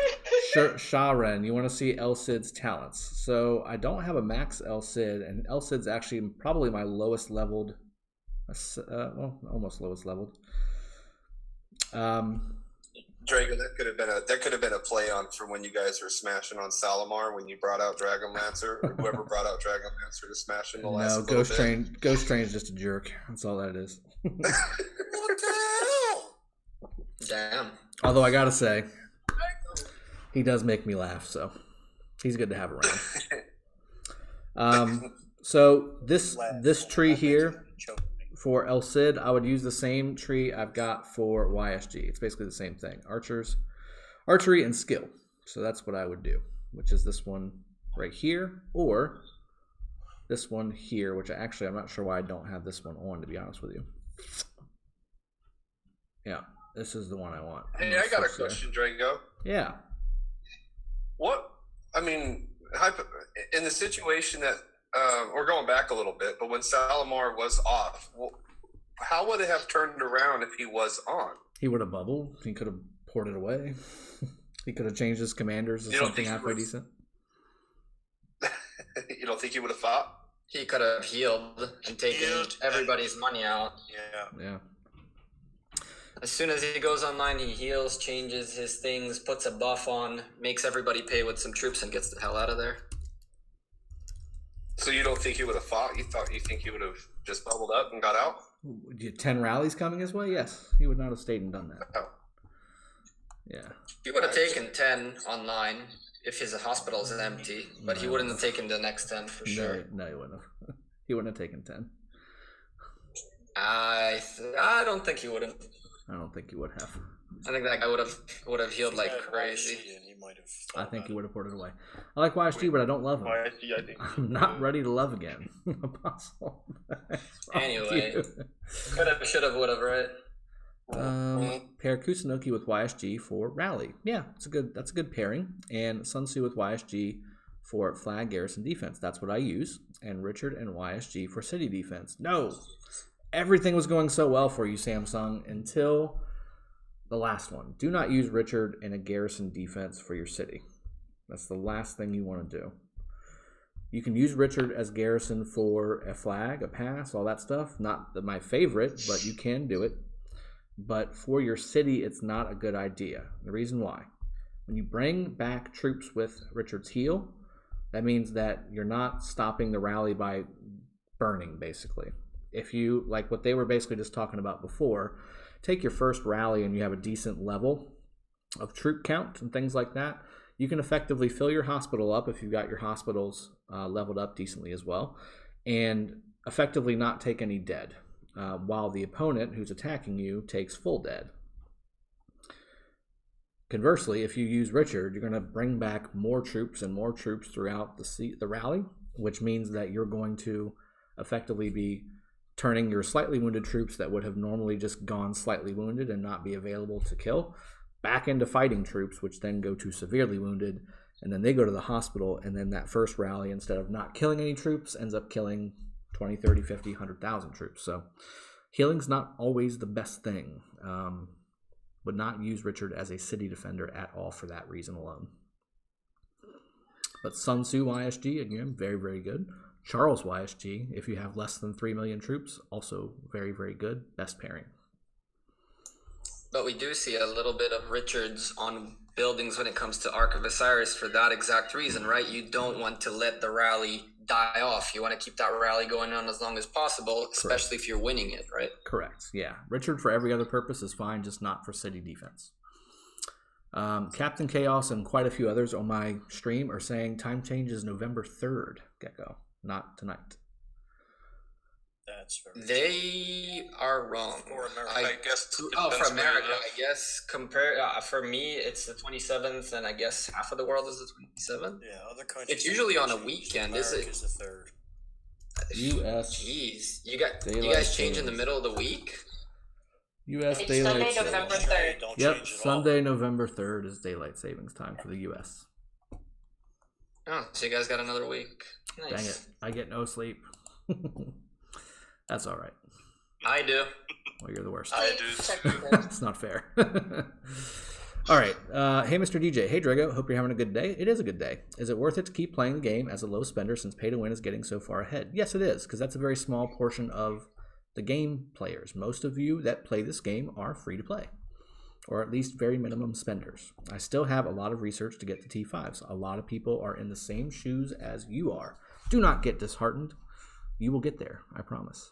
Sharen, you want to see El Cid's talents. So I don't have a max El Cid, and El Cid's actually probably my lowest leveled, almost lowest leveled. Drago, that could have been a play on from when you guys were smashing on Salamar when you brought out Dragonlancer, or whoever brought out Dragonlancer to smash in the last. No, Ghost Train. Ghost Train is just a jerk. That's all that is. What the hell? Damn. Although I gotta say, he does make me laugh, so he's good to have around. So this tree here for El Cid, I would use the same tree I've got for YSG. It's basically the same thing: archery, and skill. So that's what I would do, which is this one right here, or this one here, which I'm not sure why I don't have this one on, to be honest with you. Yeah, this is the one I want. Hey, I got a question, Drago. Yeah. What? I mean, in the situation that we're going back a little bit, but when Salamar was off, how would it have turned around if he was on? He would have bubbled. He could have poured it away. He could have changed his commanders to something halfway decent. You don't think he would have fought? He could have healed and taken everybody's money out. Yeah. As soon as he goes online, he heals, changes his things, puts a buff on, makes everybody pay with some troops, and gets the hell out of there. So you don't think he would have fought? You think he would have just bubbled up and got out? 10 rallies coming his way? Yes. He would not have stayed and done that. Oh. Yeah. He would have taken 10 online if his hospital is empty, but he wouldn't have taken the next 10 for sure. No, he wouldn't have. He wouldn't have taken 10. I don't think he would have. I don't think he would have. I think that guy would have healed like crazy. I think he would have poured it away. I like YSG, but I don't love him. YSG, I think. I'm not ready to love again. Apostle. Anyway, could have, should have, would have, right? Pair Kusunoki with YSG for rally. Yeah, that's a good pairing. And Sun Tzu with YSG for flag garrison defense. That's what I use. And Richard and YSG for city defense. No, everything was going so well for you, Samsung, until the last one. Do not use Richard in a garrison defense for your city. That's the last thing you want to do. You can use Richard as garrison for a flag, a pass, all that stuff. Not my favorite, but you can do it. But for your city, it's not a good idea. The reason why: when you bring back troops with Richard's heal, that means that you're not stopping the rally by burning, basically. If you, like what they were basically just talking about before, take your first rally and you have a decent level of troop count and things like that, you can effectively fill your hospital up if you've got your hospitals leveled up decently as well, and effectively not take any dead, while the opponent who's attacking you takes full dead. Conversely, if you use Richard, you're going to bring back more troops and more troops throughout the rally, which means that you're going to effectively be turning your slightly wounded troops that would have normally just gone slightly wounded and not be available to kill back into fighting troops, which then go to severely wounded, and then they go to the hospital, and then that first rally, instead of not killing any troops, ends up killing 20, 30, 50, 100,000 troops. So healing's not always the best thing. Would not use Richard as a city defender at all for that reason alone. But Sun Tzu YSG, again, very, very good. Charles YSG, if you have less than 3 million troops, also very, very good. Best pairing. But we do see a little bit of Richards on buildings when it comes to Ark of Osiris for that exact reason, right? You don't want to let the rally die off. You want to keep that rally going on as long as possible, especially if you're winning it, right? Correct, yeah. Richard for every other purpose is fine, just not for city defense. Captain Chaos and quite a few others on my stream are saying time change is November 3rd, Gecko, not tonight. That's very They are wrong. For America, I guess. For depends where America, you live. I guess. For me, it's the 27th, and I guess half of the world is the 27th. Yeah, other countries. It's usually on a weekend, is it? America's the 3rd. U.S. Jeez, you Daylight guys change in the savings. middle of the week? U.S. It's daylight Sunday, savings. November 3rd. Don't Yep, change at all. Sunday, November 3rd is daylight savings time for the U.S. Oh, so you guys got another week. Nice. Dang it, I get no sleep. That's all right. I do. Well, you're the worst. I do. It's not fair. All right. Hey, Mr. DJ. Hey, Drago. Hope you're having a good day. It is a good day. Is it worth it to keep playing the game as a low spender since pay to win is getting so far ahead? Yes, it is, because that's a very small portion of the game players. Most of you that play this game are free to play, or at least very minimum spenders. I still have a lot of research to get to T5s. A lot of people are in the same shoes as you are. Do not get disheartened. You will get there, I promise.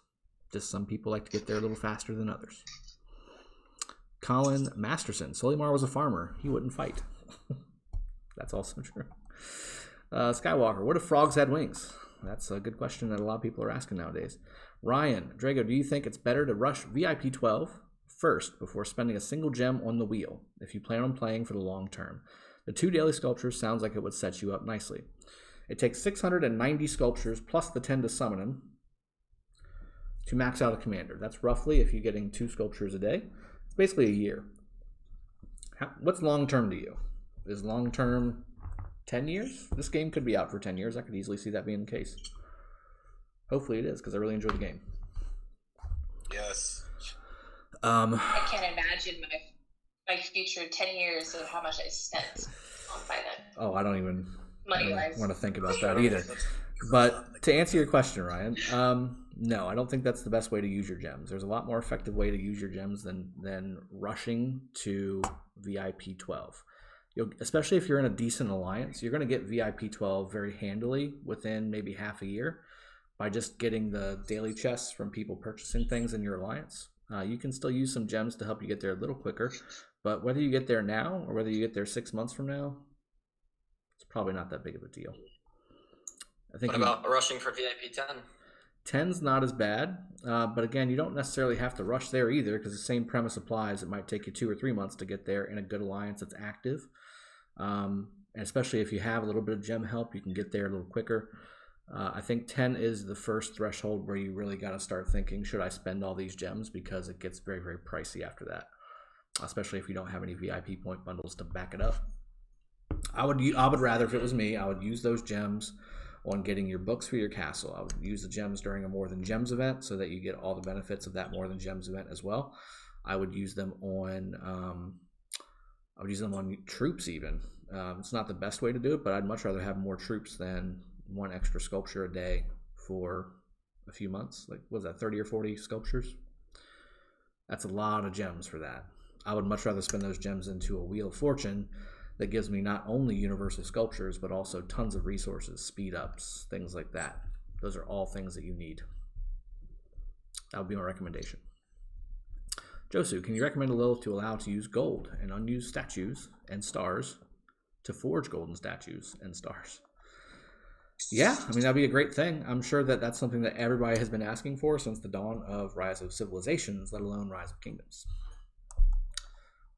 Just some people like to get there a little faster than others. Colin Masterson. Solimar was a farmer. He wouldn't fight. That's also true. Skywalker. What if frogs had wings? That's a good question that a lot of people are asking nowadays. Ryan. Drago, do you think it's better to rush VIP 12 first before spending a single gem on the wheel if you plan on playing for the long term? The 2 daily sculptures sounds like it would set you up nicely. It takes 690 sculptures plus the 10 to summon them to max out a commander. That's roughly, if you're getting 2 sculptures a day, it's basically a year. What's long term to you? Is long term 10 years? This game could be out for 10 years. I could easily see that being the case. Hopefully it is, because I really enjoy the game. Yes. I can't imagine my future 10 years of how much I spent on by then. Oh, I don't even Money-wise. want to think about that either. But to answer your question, Ryan, no, I don't think that's the best way to use your gems. There's a lot more effective way to use your gems than rushing to VIP 12. Especially if you're in a decent alliance, you're going to get VIP 12 very handily within maybe half a year by just getting the daily chests from people purchasing things in your alliance. You can still use some gems to help you get there a little quicker, but whether you get there now or whether you get there 6 months from now, it's probably not that big of a deal. I think. What about rushing for VIP 10? 10's not as bad, but again, you don't necessarily have to rush there either because the same premise applies. It might take you 2 or 3 months to get there in a good alliance that's active. And especially if you have a little bit of gem help, you can get there a little quicker. I think 10 is the first threshold where you really got to start thinking, should I spend all these gems? Because it gets very, very pricey after that, especially if you don't have any VIP point bundles to back it up. I would rather, if it was me, I would use those gems on getting your books for your castle. I would use the gems during a More Than Gems event so that you get all the benefits of that More Than Gems event as well. I would use them on troops even. It's not the best way to do it, but I'd much rather have more troops than 1 extra sculpture a day for a few months. Like, what was that, 30 or 40 sculptures? That's a lot of gems for that. I would much rather spend those gems into a Wheel of Fortune that gives me not only universal sculptures, but also tons of resources, speed ups, things like that. Those are all things that you need. That would be my recommendation. Josu, can you recommend a Lilith to allow to use gold and unused statues and stars to forge golden statues and stars? Yeah, I mean, that'd be a great thing. I'm sure that that's something that everybody has been asking for since the dawn of Rise of Civilizations, let alone Rise of Kingdoms.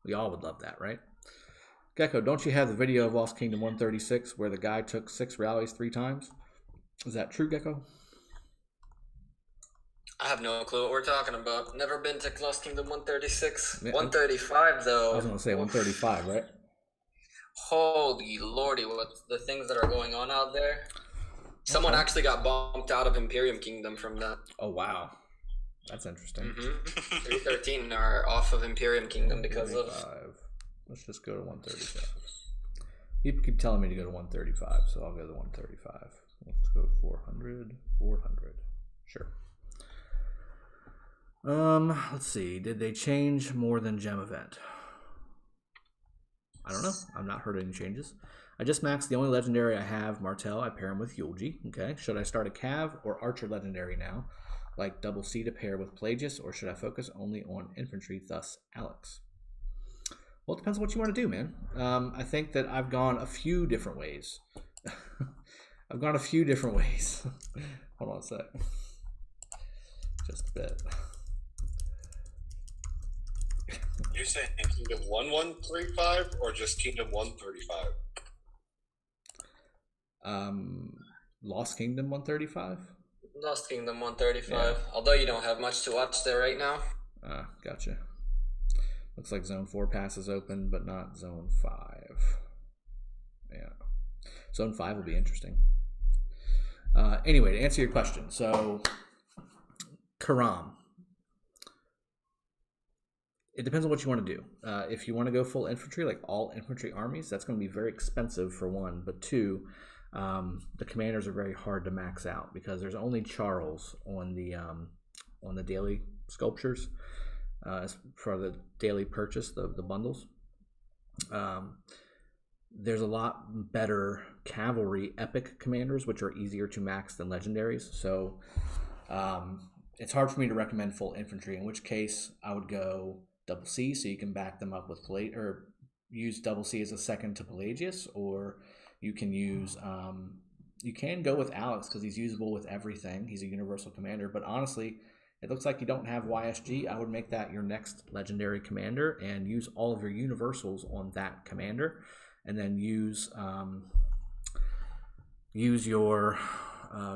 We all would love that, right? Gecko, don't you have the video of Lost Kingdom 136 where the guy took 6 rallies 3 times? Is that true, Gecko? I have no clue what we're talking about. Never been to Lost Kingdom 136. Yeah, 135 though. I was going to say 135, right? Holy lordy, what the things that are going on out there. Someone actually got bumped out of Imperium Kingdom from that. Oh, wow. That's interesting. 313 are off of Imperium Kingdom because of... Let's just go to 137. People keep telling me to go to 135, so I'll go to 135. Let's go 400, 400. Sure. Let's see. Did they change more than gem event? I don't know. I've not heard any changes. I just maxed the only legendary I have, Martel. I pair him with Yulji. Okay. Should I start a Cav or Archer legendary now, like double C to pair with Pelagius, or should I focus only on infantry, thus Alex? Well, it depends on what you want to do, man. I think that I've gone a few different ways. I've gone a few different ways. Hold on a sec. Just a bit. You're saying Kingdom 1135 or just Kingdom 135? Lost Kingdom 135? Lost Kingdom 135. Yeah. Although you don't have much to watch there right now. Gotcha. Looks like Zone 4 pass is open, but not Zone 5. Yeah. Zone 5 will be interesting. Anyway, to answer your question, so Karam. It depends on what you want to do. If you want to go full infantry, like all infantry armies, that's going to be very expensive for one. But two, the commanders are very hard to max out because there's only Charles on the daily sculptures for the daily purchase, the bundles. There's a lot better cavalry epic commanders, which are easier to max than legendaries. So it's hard for me to recommend full infantry, in which case I would go double C, so you can back them up with or use double C as a second to Pelagius, or you can use you can go with Alex because he's usable with everything. He's a universal commander, but honestly, it looks like you don't have YSG. I would make that your next legendary commander and use all of your universals on that commander, and then use your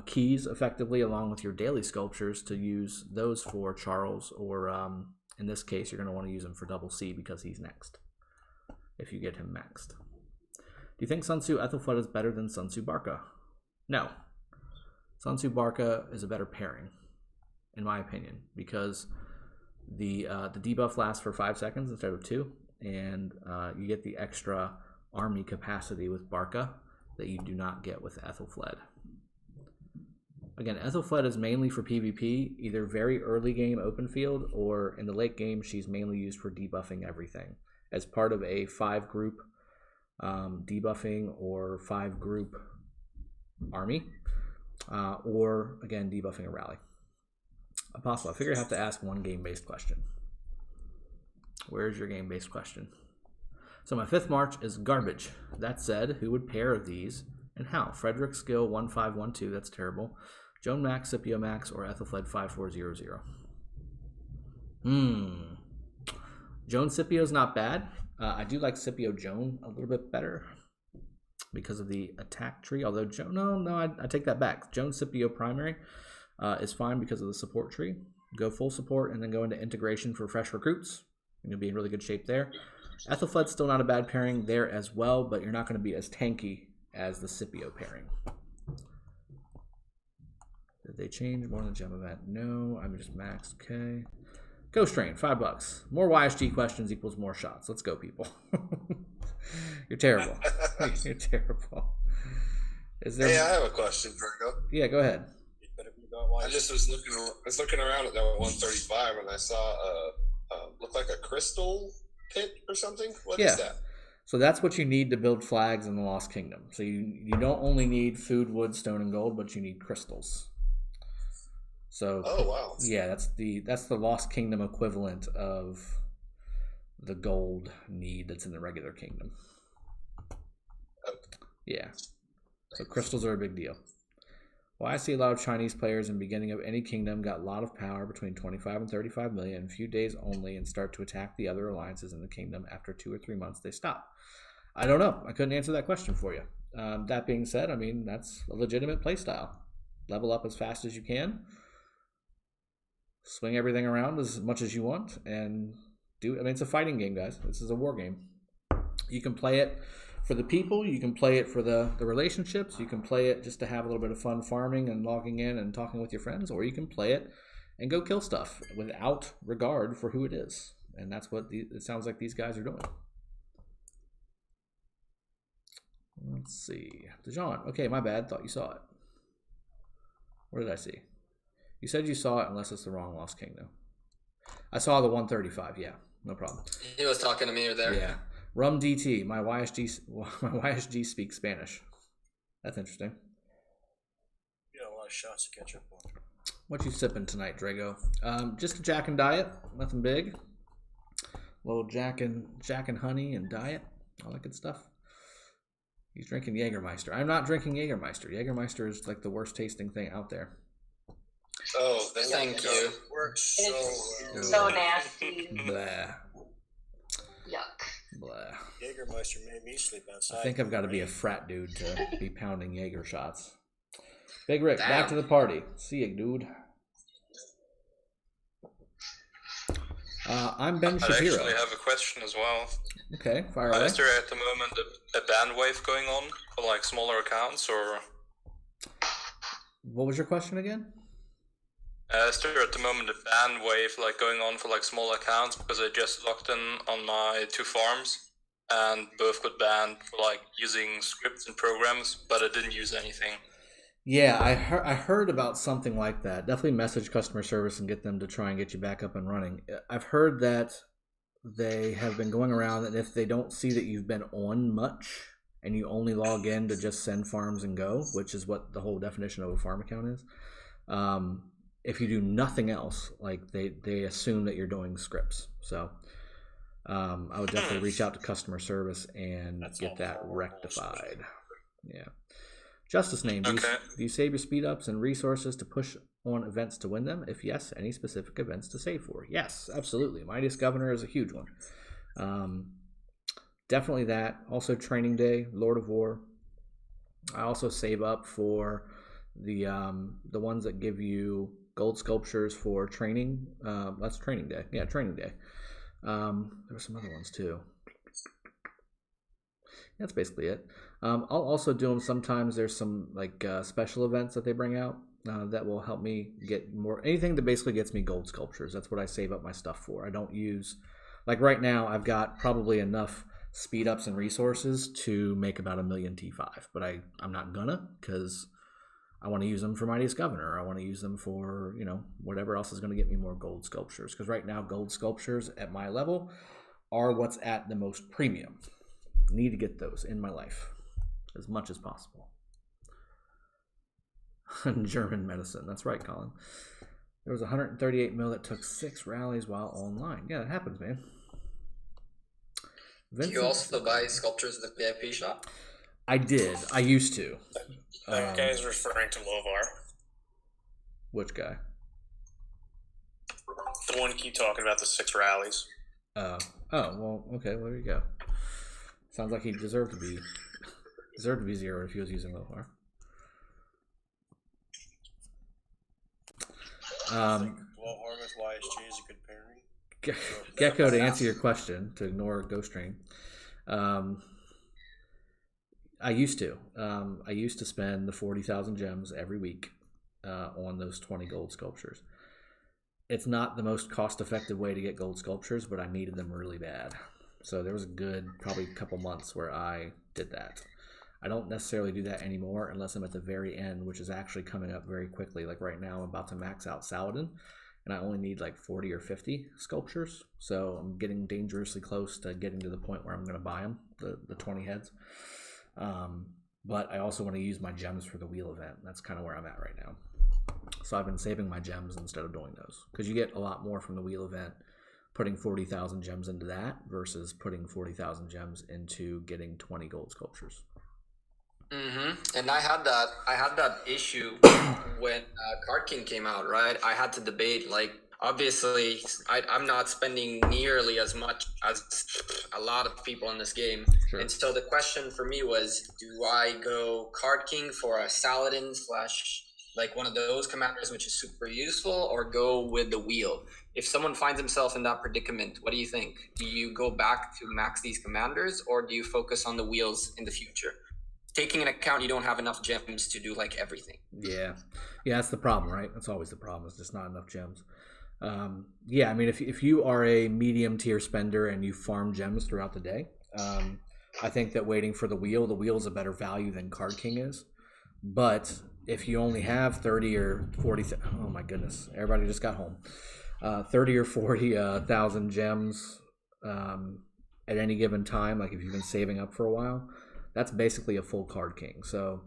keys effectively along with your daily sculptures to use those for Charles, or in this case, you're going to want to use him for double C because he's next, if you get him maxed. Do you think Sun Tzu Ethelflaed is better than Sun Tzu Barca? No. Sun Tzu Barca is a better pairing, in my opinion, because the debuff lasts for 5 seconds instead of 2, and you get the extra army capacity with Barca that you do not get with Ethelflaed. Again, Ethelflaed is mainly for PvP, either very early game open field, or in the late game, she's mainly used for debuffing everything as part of a 5-group debuffing or 5-group army, or again, debuffing a rally. Apostle, I figure I have to ask one game-based question. Where's your game-based question? So my 5th March is garbage. That said, who would pair these and how? Frederick Skill 1512, that's terrible. Joan Max, Scipio Max, or Ethelflaed 5400. Joan Scipio's not bad. I do like Scipio Joan a little bit better because of the attack tree. Although I take that back. Joan Scipio primary is fine because of the support tree. Go full support and then go into integration for fresh recruits. You're gonna be in really good shape there. Ethelflaed's still not a bad pairing there as well, but you're not going to be as tanky as the Scipio pairing. Did they change more than gem event? No, I'm just maxed. Okay. Ghost Train, $5. More YSG questions equals more shots. Let's go, people. You're terrible. You're terrible. Is there? Hey, I have a question, Virgo. Yeah, go ahead. I just was looking around at that 135, and I saw looked like a crystal pit or something. What is that? So that's what you need to build flags in the Lost Kingdom. So you don't only need food, wood, stone, and gold, but you need crystals. So wow. Yeah, that's the Lost Kingdom equivalent of the gold need that's in the regular kingdom. Yeah. So crystals are a big deal. Well, I see a lot of Chinese players in the beginning of any kingdom got a lot of power between 25 and 35 million, a few days only, and start to attack the other alliances in the kingdom. After 2 or 3 months, they stop. I don't know. I couldn't answer that question for you. That being said, I mean, that's a legitimate play style. Level up as fast as you can. Swing everything around as much as you want. And it's a fighting game, guys. This is a war game. You can play it for the people, you can play it for the relationships, you can play it just to have a little bit of fun farming and logging in and talking with your friends, or you can play it and go kill stuff without regard for who it is. And that's what it sounds like these guys are doing. Let's see. Dijon. Okay, my bad. Thought you saw it. What did I see? You said you saw it unless it's the wrong Lost Kingdom. I saw the 135. Yeah, no problem. He was talking to me there. Yeah. Rum DT. My YSG speaks Spanish. That's interesting. You got a lot of shots to catch up on. What you sipping tonight, Drago? Just a Jack and Diet. Nothing big. Little Jack and honey and diet. All that good stuff. He's drinking Jägermeister. I'm not drinking Jägermeister. Jägermeister is like the worst tasting thing out there. Oh, Thank you. Works It's so nasty. Blah. Yuck. Blah. Jägermeister made me sleep outside. I think I've got to be a frat dude to be pounding Jaeger shots. Big Rick, Damn. back to the party. See you, dude. I'm Ben I Shapiro. actually have a question as well. Okay, fire away. Is there at the moment a ban wave going on for like smaller accounts, or What was your question again? is there at the moment a ban wave like going on for like small accounts? Because I just logged in on my 2 farms and both got banned for like using scripts and programs, but I didn't use anything. Yeah, I heard about something like that. Definitely message customer service and get them to try and get you back up and running. I've heard that they have been going around that if they don't see that you've been on much and you only log in to just send farms and go, which is what the whole definition of a farm account is, if you do nothing else, like they assume that you're doing scripts. So I would definitely reach out to customer service and get that rectified. Yeah. Justice name. Do you save your speed ups and resources to push on events to win them? If yes, any specific events to save for? Yes, absolutely. Mightiest Governor is a huge one. Definitely that. Also Training Day, Lord of War. I also save up for the ones that give you gold sculptures for training. That's Training Day. Yeah, Training Day. There were some other ones too. That's basically it. I'll also do them sometimes. There's some like special events that they bring out that will help me get more, anything that basically gets me gold sculptures. That's what I save up my stuff for. I don't use, like right now I've got probably enough speed ups and resources to make about 1 million T5, but I'm not gonna, because I want to use them for Mightiest Governor. I want to use them for, whatever else is going to get me more gold sculptures, because right now gold sculptures at my level are what's at the most premium. Need to get those in my life as much as possible. German medicine. That's right, Colin. There was 138 mil that took 6 rallies while online. Yeah, that happens, man. Do you also buy sculptures at the VIP shop? I did. I used to. That guy is referring to Lovar. Which guy? The one you keep talking about, the 6 rallies. Oh, well, okay, well, there you go. Sounds like he deserved to be 0 if he was using Lovar. Lovar with YSG is a good pairing. Gecko, to answer your question, to ignore Ghost Train, I used to spend the 40,000 gems every week on those 20 gold sculptures. It's not the most cost-effective way to get gold sculptures, but I needed them really bad. So there was a good probably couple months where I did that. I don't necessarily do that anymore unless I'm at the very end, which is actually coming up very quickly. Like right now, I'm about to max out Saladin, and I only need like 40 or 50 sculptures. So I'm getting dangerously close to getting to the point where I'm going to buy them, the 20 heads. But I also want to use my gems for the wheel event. That's kind of where I'm at right now. So I've been saving my gems instead of doing those, because you get a lot more from the wheel event putting 40,000 gems into that versus putting 40,000 gems into getting 20 gold sculptures. And I had that issue when Card King came out, right? I had to debate, like, obviously I'm not spending nearly as much as a lot of people in this game. Sure. And so the question for me was, do I go Card King for a Saladin / like one of those commanders, which is super useful, or go with the wheel? If someone finds himself in that predicament, what do you think? Do you go back to max these commanders, or do you focus on the wheels in the future, taking into account you don't have enough gems to do like everything? Yeah, that's the problem, right? That's always the problem, is just not enough gems. Yeah, I mean, if you are a medium tier spender and you farm gems throughout the day, I think that waiting for the wheel is a better value than Card King is. But if you only have 30 or 40, oh my goodness, everybody just got home. 30 or 40,000 gems at any given time, like if you've been saving up for a while, that's basically a full Card King. So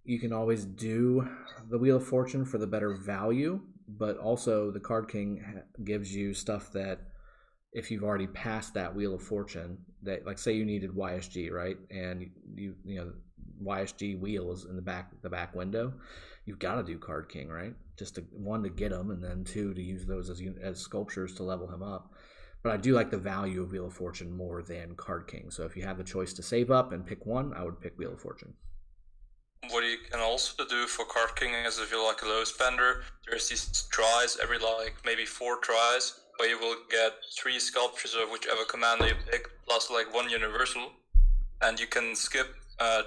you can always do the Wheel of Fortune for the better value, but also the Card King gives you stuff that if you've already passed that Wheel of Fortune, that like say you needed YSG, right? And you know YSG wheel is in the back window, you've got to do Card King, right? Just to get them, and then 2 to use those as sculptures to level him up. But I do like the value of Wheel of Fortune more than Card King. So if you have the choice to save up and pick one, I would pick Wheel of Fortune. What you can also do for Card King is if you're like a low spender, there's these tries every like maybe 4 tries where you will get 3 sculptures of whichever commander you pick plus like 1 universal, and you can skip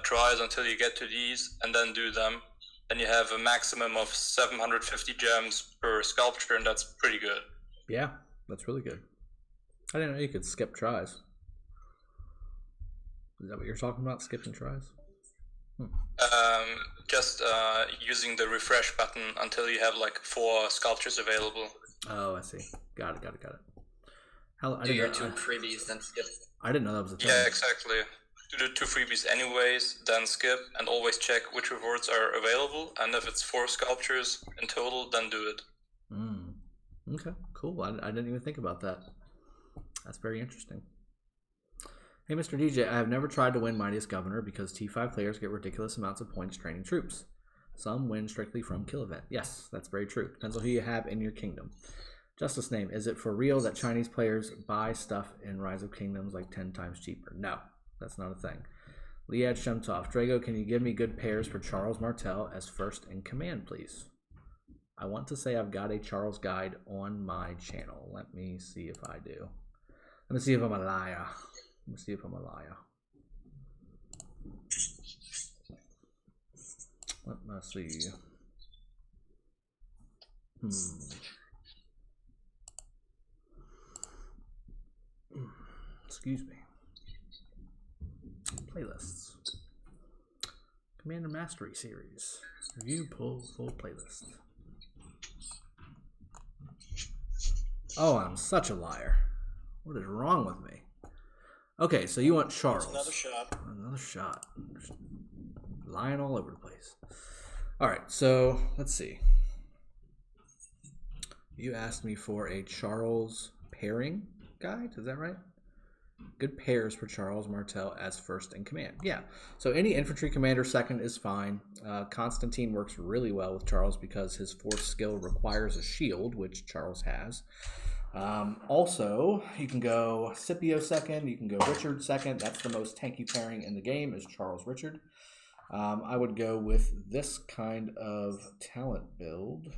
tries until you get to these and then do them. Then you have a maximum of 750 gems per sculpture, and that's pretty good. Yeah, that's really good. I didn't know you could skip tries. Is that what you're talking about, skipping tries? Just using the refresh button until you have like 4 sculptures available. Oh, I see. Got it. Do your 2 freebies, then skip. I didn't know that was a thing. Yeah, exactly. Do the 2 freebies anyways, then skip, and always check which rewards are available, and if it's 4 sculptures in total, then do it. Okay, cool. I didn't even think about that. That's very interesting. Hey, Mr. DJ, I have never tried to win Mightiest Governor because T5 players get ridiculous amounts of points training troops. Some win strictly from kill event. Yes, that's very true. Depends on who you have in your kingdom. Justice Name, is it for real that Chinese players buy stuff in Rise of Kingdoms like 10 times cheaper? No, that's not a thing. Liad Shemtov, Drago, can you give me good pairs for Charles Martel as first in command, please? I want to say I've got a Charles guide on my channel. Let me see if I do. Let me see if I'm a liar. Let me see. Excuse me. Playlists. Commander Mastery Series. Review full playlist. Oh, I'm such a liar. What is wrong with me? Okay, so you want Charles. Another shot. Another shot. Just lying all over the place. All right, so let's see. You asked me for a Charles pairing guide. Is that right? Good pairs for Charles Martel as first in command. Yeah, so any infantry commander second is fine. Constantine works really well with Charles because his 4th skill requires a shield, which Charles has. Also, you can go Scipio second, you can go Richard second. That's the most tanky pairing in the game is Charles Richard. I would go with this kind of talent build.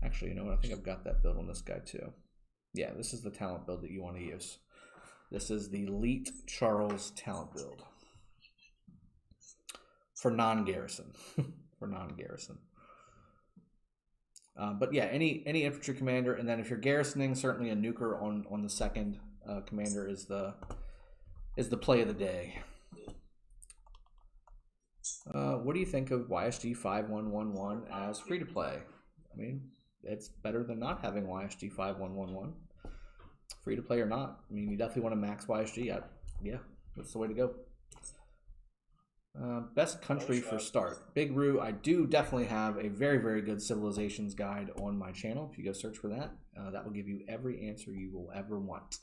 Actually, you know what? I think I've got that build on this guy too. Yeah, this is the talent build that you want to use. This is the Elite Charles talent build. For non-garrison. But yeah, any infantry commander, and then if you're garrisoning, certainly a nuker on the second commander is the play of the day. What do you think of YSG 5111 as free to play? I mean, it's better than not having YSG 5111. Free to play or not, I mean, you definitely want to max YSG. Yeah, that's the way to go. Best country for start. Big Roo, I do definitely have a very, very good civilizations guide on my channel. If you go search for that, that will give you every answer you will ever want.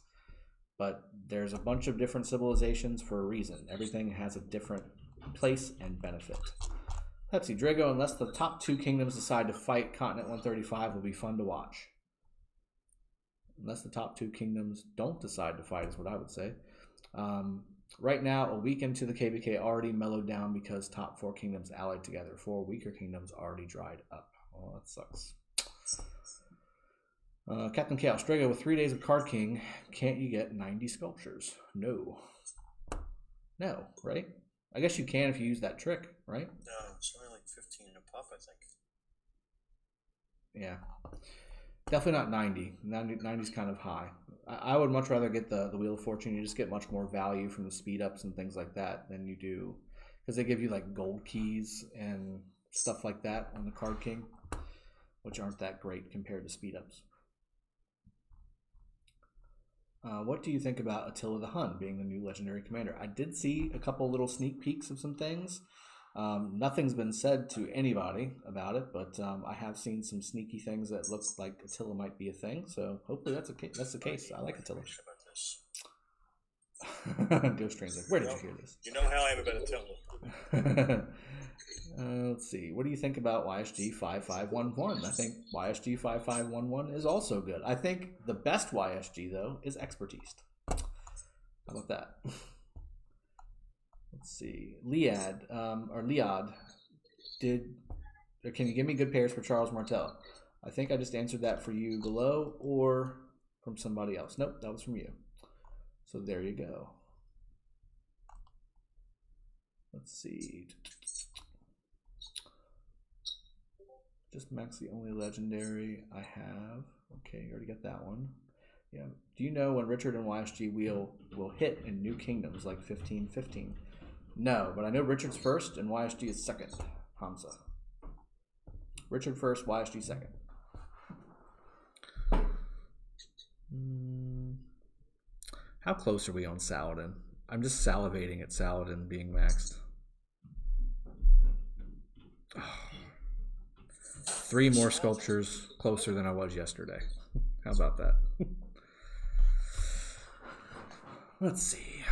But there's a bunch of different civilizations for a reason. Everything has a different place and benefit. Pepsi Drago, unless the top 2 kingdoms decide to fight, Continent 135 will be fun to watch. Unless the top 2 kingdoms don't decide to fight is what I would say. Right now, a week into the KBK already mellowed down because top 4 kingdoms allied together. 4 weaker kingdoms already dried up. Oh, that sucks. Captain Chaos, Drago, with 3 days of Card King, can't you get 90 sculptures? No, right? I guess you can if you use that trick, right? No, it's only like 15 a pop, I think. Yeah. Definitely not 90. 90 is kind of high. I would much rather get the Wheel of Fortune. You just get much more value from the speed ups and things like that than you do, because they give you like gold keys and stuff like that on the Card King, which aren't that great compared to speed ups. What do you think about Attila the Hun being the new legendary commander? I did see a couple little sneak peeks of some things. Nothing's been said to anybody about it, but I have seen some sneaky things that look like Attila might be a thing. So hopefully that's the case. I like Attila. Ghost Train's like, where did you hear this? You know how I am about Attila. Let's see. What do you think about YSG 5511? I think YSG 5511 is also good. I think the best YSG though is Expertise. How about that? Let's see. Liad, can you give me good pairs for Charles Martel? I think I just answered that for you below or from somebody else. Nope, that was from you. So there you go. Let's see. Just Max the only legendary I have. Okay, you already got that one. Yeah. Do you know when Richard and YSG will hit in new kingdoms like 1515? No, but I know Richard's first and YSG is second. Hamza. Richard first, YSG second. How close are we on Saladin? I'm just salivating at Saladin being maxed. Oh. 3 more sculptures closer than I was yesterday. How about that? Let's see.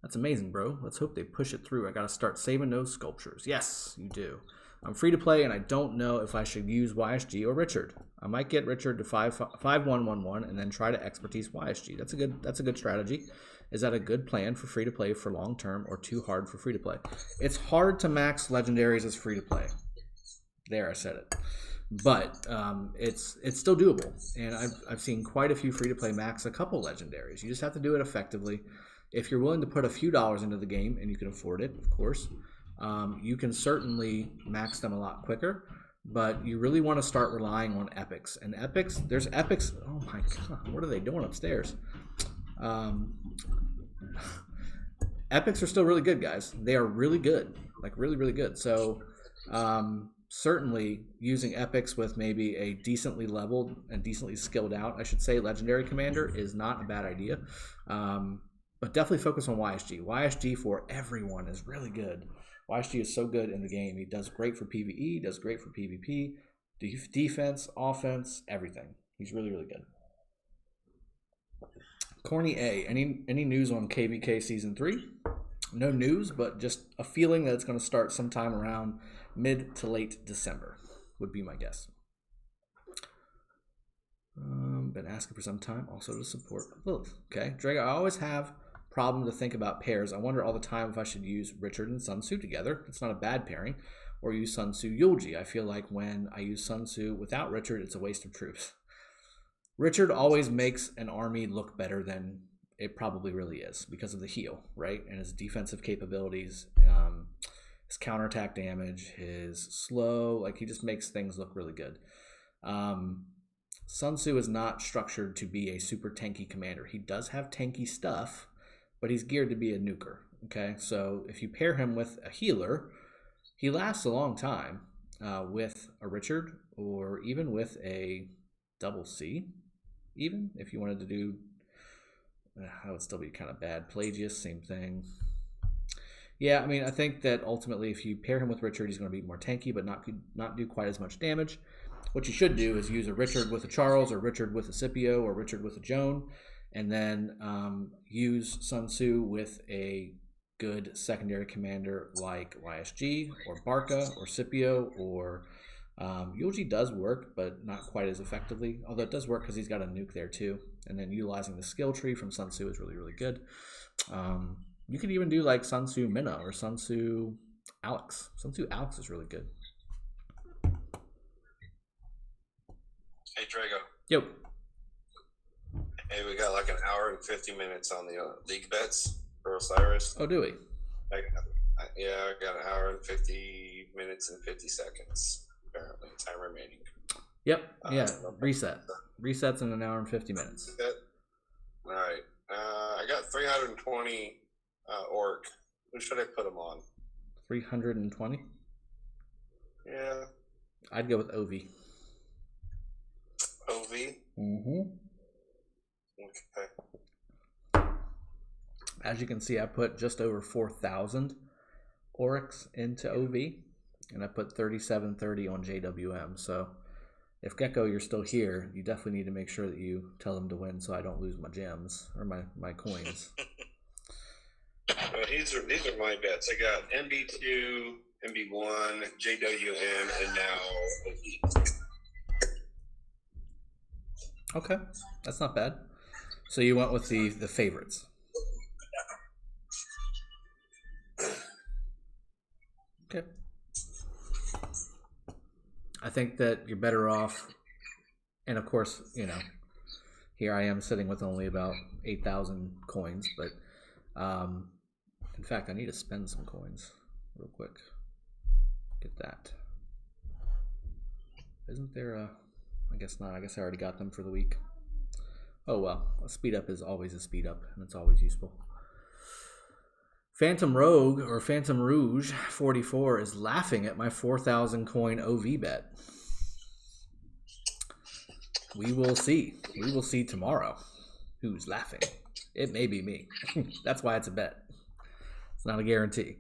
That's amazing, bro. Let's hope they push it through. I gotta start saving those sculptures. Yes, you do. I'm free to play, and I don't know if I should use YSG or Richard. I might get Richard to 5111 and then try to Expertise YSG. That's a good strategy. Is that a good plan for free to play for long term, or too hard for free to play? It's hard to max legendaries as free to play. There, I said it. But it's still doable, and I've seen quite a few free to play max a couple legendaries. You just have to do it effectively. If you're willing to put a few dollars into the game, and you can afford it, of course, you can certainly max them a lot quicker. But you really want to start relying on epics. And epics, there's epics. Oh my god, what are they doing upstairs? Epics are still really good, guys. They are really good, like really, really good. So certainly using epics with maybe a decently leveled and decently skilled out, I should say, legendary commander is not a bad idea. But definitely focus on YSG. YSG for everyone is really good. YSG is so good in the game. He does great for PvE, does great for PvP, defense, offense, everything. He's really, really good. Corny A, any news on KVK Season 3? No news, but just a feeling that it's going to start sometime around mid to late December, would be my guess. Been asking for some time, also to support Lilith. Okay, Drago, I always have problem to think about pairs. I wonder all the time if I should use Richard and Sun Tzu together. It's not a bad pairing. Or use Sun Tzu Yulji. I feel like when I use Sun Tzu without Richard, it's a waste of troops. Richard always makes an army look better than it probably really is because of the heal, right? And his defensive capabilities, his counterattack damage, his slow, like he just makes things look really good. Sun Tzu is not structured to be a super tanky commander. He does have tanky stuff, but he's geared to be a nuker, okay? So if you pair him with a healer, he lasts a long time with a Richard or even with a double C, even if you wanted to do, that would still be kind of bad. Pelagius, same thing. Yeah, I mean, I think that ultimately if you pair him with Richard, he's going to be more tanky, but not do quite as much damage. What you should do is use a Richard with a Charles, or Richard with a Scipio, or Richard with a Joan, and then use Sun Tzu with a good secondary commander like YSG, or Barca, or Scipio, or Yulji does work, but not quite as effectively. Although it does work because he's got a nuke there too. And then utilizing the skill tree from Sun Tzu is really, really good. You could even do like Sun Tzu Minna or Sun Tzu Alex. Sun Tzu Alex is really good. Hey, Drago. Yo. Hey, we got like an hour and 50 minutes on the league bets for Osiris. Oh, do we? I got an hour and 50 minutes and 50 seconds, apparently. time remaining. Yep. Yeah. Resets in an hour and 50 minutes. All right. I got 320 orc. Who should I put them on? 320? Yeah. I'd go with OV. OV? Mm-hmm. Okay. As you can see, I put just over 4,000 Oryx into OV, and I put 3730 on JWM. So if Gecko, you're still here, you definitely need to make sure that you tell them to win so I don't lose my gems or my coins. These are my bets. I got MB2, MB1, JWM, and now OV. Okay, that's not bad. So you went with the favorites. Okay. I think that you're better off, and of course, here I am sitting with only about 8,000 coins, but in fact, I need to spend some coins real quick. Get that. Isn't there a... I guess not. I guess I already got them for the week. Oh well, a speed up is always a speed up, and it's always useful. Phantom Rogue, or Phantom Rouge 44, is laughing at my 4,000 coin OV bet. We will see. We will see tomorrow who's laughing. It may be me. That's why it's a bet. It's not a guarantee.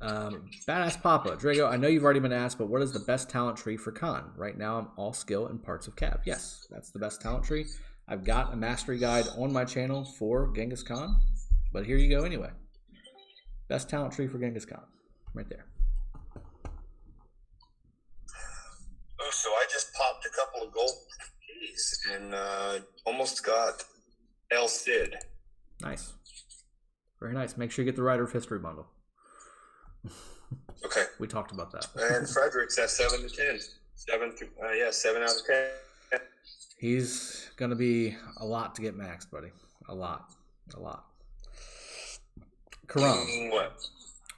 Badass Papa, Drago, I know you've already been asked, but what is the best talent tree for Khan? Right now, I'm all skill and parts of Cav. Yes, that's the best talent tree. I've got a mastery guide on my channel for Genghis Khan, but here you go anyway. Best talent tree for Genghis Khan, right there. Oh, so I just popped a couple of gold keys and almost got El Cid. Nice. Very nice. Make sure you get the Writer of History bundle. Okay. We talked about that. And Frederick's at 7 to 10. 7 out of 10. He's going to be a lot to get maxed, buddy. A lot. Karam. What?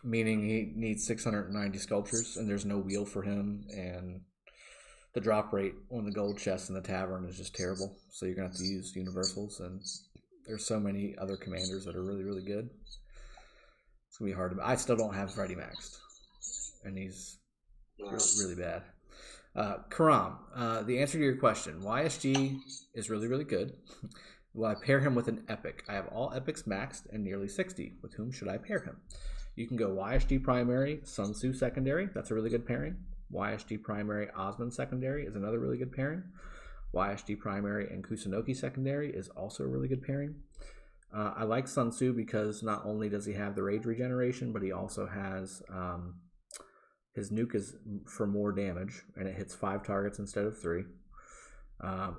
Meaning he needs 690 sculptures, and there's no wheel for him, and the drop rate on the gold chest in the tavern is just terrible. So you're going to have to use universals, and there's so many other commanders that are really, really good. It's going to be hard to... I still don't have Freddy maxed, and he's really bad. Karam, the answer to your question, YSG is really, really good. Will I pair him with an epic? I have all epics maxed and nearly 60. With whom should I pair him? You can go YSG primary, Sun Tzu secondary. That's a really good pairing. YSG primary, Osmond secondary is another really good pairing. YSG primary and Kusunoki secondary is also a really good pairing. I like Sun Tzu because not only does he have the rage regeneration, but he also has his nuke is for more damage, and it hits 5 targets instead of 3.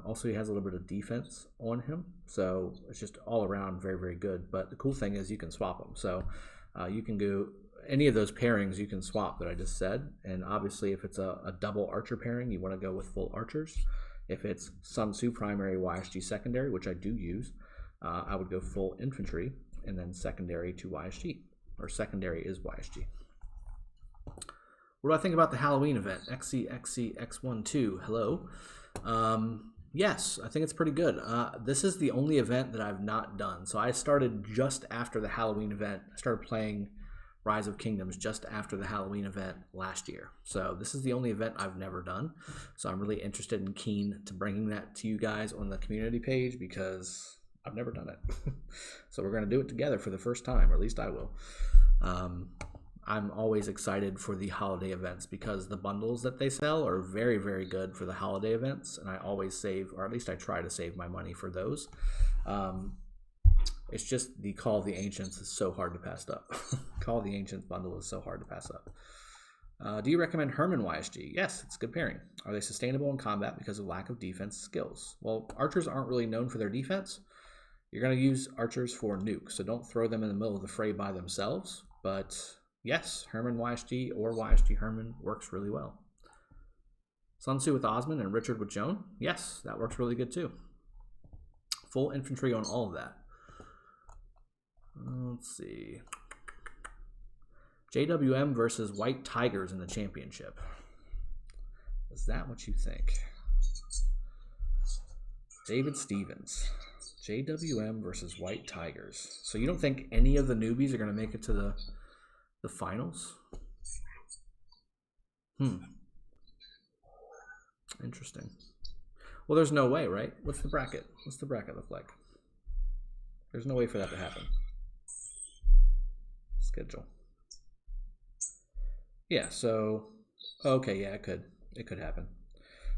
Also, he has a little bit of defense on him, so it's just all around very, very good. But the cool thing is you can swap them. So you can go any of those pairings you can swap that I just said. And obviously, if it's a double archer pairing, you want to go with full archers. If it's Sun Tzu primary, YSG secondary, which I do use, I would go full infantry and then secondary to YSG, or secondary is YSG. What do I think about the Halloween event? XCXCX12, hello. Yes, I think it's pretty good. This is the only event that I've not done. So I started just after the Halloween event. I started playing Rise of Kingdoms just after the Halloween event last year. So this is the only event I've never done. So I'm really interested and keen to bringing that to you guys on the community page because I've never done it. So we're going to do it together for the first time, or at least I will. I'm always excited for the holiday events because the bundles that they sell are very, very good for the holiday events. And I always save, or at least I try to save my money for those. It's just the Call of the Ancients is so hard to pass up. Call of the Ancients bundle is so hard to pass up. Do you recommend Herman YSG? Yes, it's a good pairing. Are they sustainable in combat because of lack of defense skills? Well, archers aren't really known for their defense. You're going to use archers for nuke, so don't throw them in the middle of the fray by themselves. But yes, Herman YSG or YSG Herman works really well. Sun Tzu with Osmond and Richard with Joan? Yes, that works really good too. Full infantry on all of that. Let's see. JWM versus White Tigers in the championship. Is that what you think? David Stevens. JWM versus White Tigers. So you don't think any of the newbies are going to make it to the finals? Interesting. Well, there's no way, right? What's the bracket? What's the bracket look like? There's no way for that to happen. Schedule. Yeah, so okay, yeah, it could happen.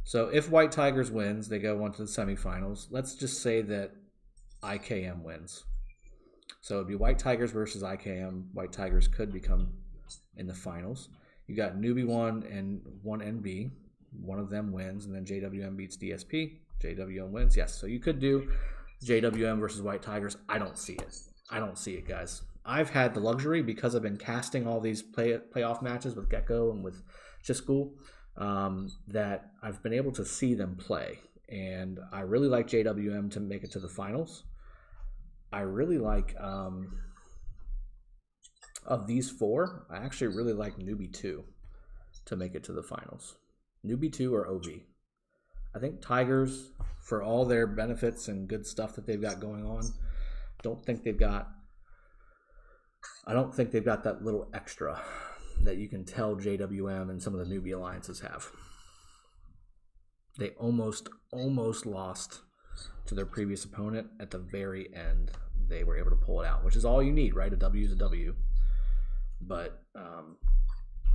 So if White Tigers wins, they go on to the semifinals. Let's just say that IKM wins. So it'd be White Tigers versus IKM. White Tigers could become in the finals. You got newbie 1 and 1NB. One of them wins, and then JWM beats DSP. JWM wins. Yes, so you could do JWM versus White Tigers. I don't see it. I don't see it, guys. I've had the luxury, because I've been casting all these playoff matches with Gecko and with Chiscool, that I've been able to see them play. And I really like JWM to make it to the finals. I really like, of these four, I actually really like newbie 2 to make it to the finals. Newbie 2 or OV. I think Tigers, for all their benefits and good stuff that they've got going on, I don't think they've got that little extra that you can tell JWM and some of the newbie alliances have. They almost lost to their previous opponent at the very end. They were able to pull it out, which is all you need, right? A W is a W. But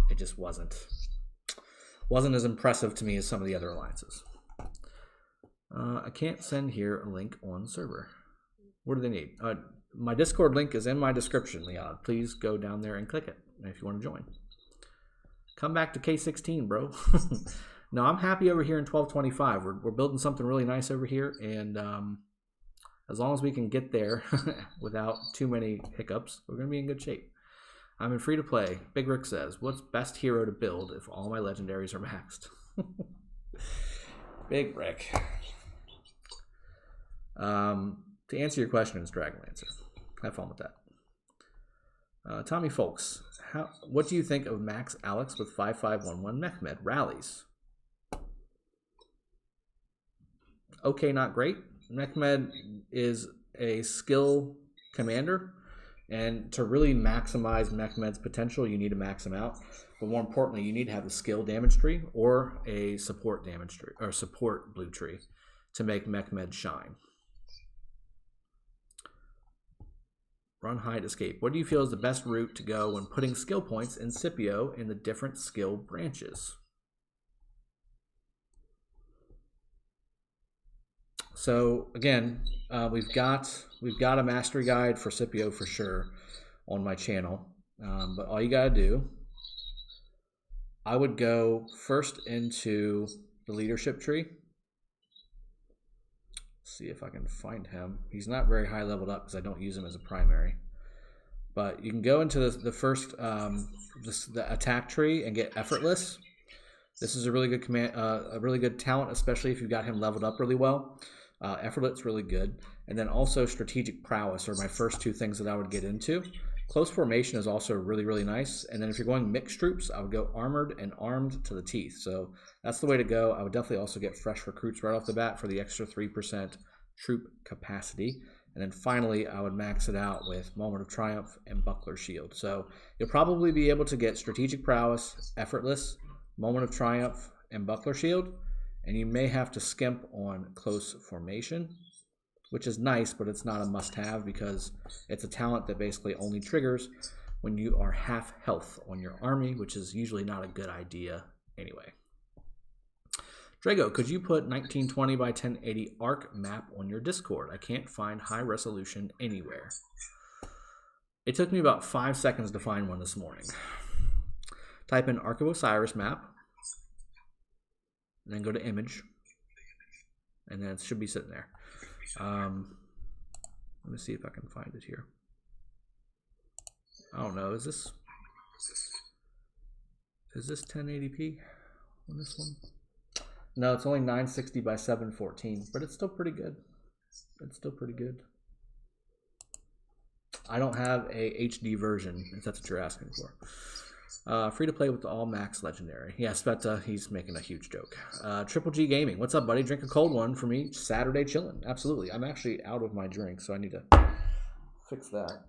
it just wasn't as impressive to me as some of the other alliances. I can't send here a link on server. What do they need? My Discord link is in my description, Leon. Please go down there and click it if you want to join. Come back to K16, bro. No, I'm happy over here in 1225. We're building something really nice over here, and as long as we can get there without too many hiccups, we're going to be in good shape. I'm in free to play. Big Rick says, what's best hero to build if all my legendaries are maxed? Big Rick. To answer your question, it's Dragonlancer. Have fun with that. Tommy Folks, what do you think of Max Alex with 5511 Mechmed rallies? Okay, not great. Mechmed is a skill commander, and to really maximize Mechmed's potential, you need to max him out. But more importantly, you need to have a skill damage tree or a support damage tree or support blue tree to make Mechmed shine. Run, hide, escape. What do you feel is the best route to go when putting skill points in Scipio in the different skill branches? So again, we've got a mastery guide for Scipio for sure on my channel, but all you gotta do, I would go first into the leadership tree. See if I can find him. He's not very high leveled up because I don't use him as a primary. But you can go into the first the attack tree and get effortless. This is a really good command, a really good talent, especially if you've got him leveled up really well. Effortless, really good. And then also strategic prowess are my first two things that I would get into. Close formation is also really, really nice. And then if you're going mixed troops, I would go armored and armed to the teeth. So that's the way to go. I would definitely also get fresh recruits right off the bat for the extra 3% troop capacity. And then finally, I would max it out with Moment of Triumph and Buckler Shield. So you'll probably be able to get strategic prowess, effortless, Moment of Triumph, and Buckler Shield. And you may have to skimp on close formation, which is nice, but it's not a must-have because it's a talent that basically only triggers when you are half health on your army, which is usually not a good idea anyway. Drago, could you put 1920 by 1080 ARC map on your Discord? I can't find high resolution anywhere. It took me about 5 seconds to find one this morning. Type in Ark of Osiris map, and then go to image, and then it should be sitting there. Let me see if I can find it here. I don't know. Is this 1080p on this one? No, it's only 960 by 714, but it's still pretty good. It's still pretty good. I don't have a HD version, if that's what you're asking for. Free to play with the all max legendary. Yeah, Spetta, he's making a huge joke. Triple G Gaming, what's up, buddy? Drink a cold one for me. Saturday chilling. Absolutely. I'm actually out of my drink, so I need to fix that.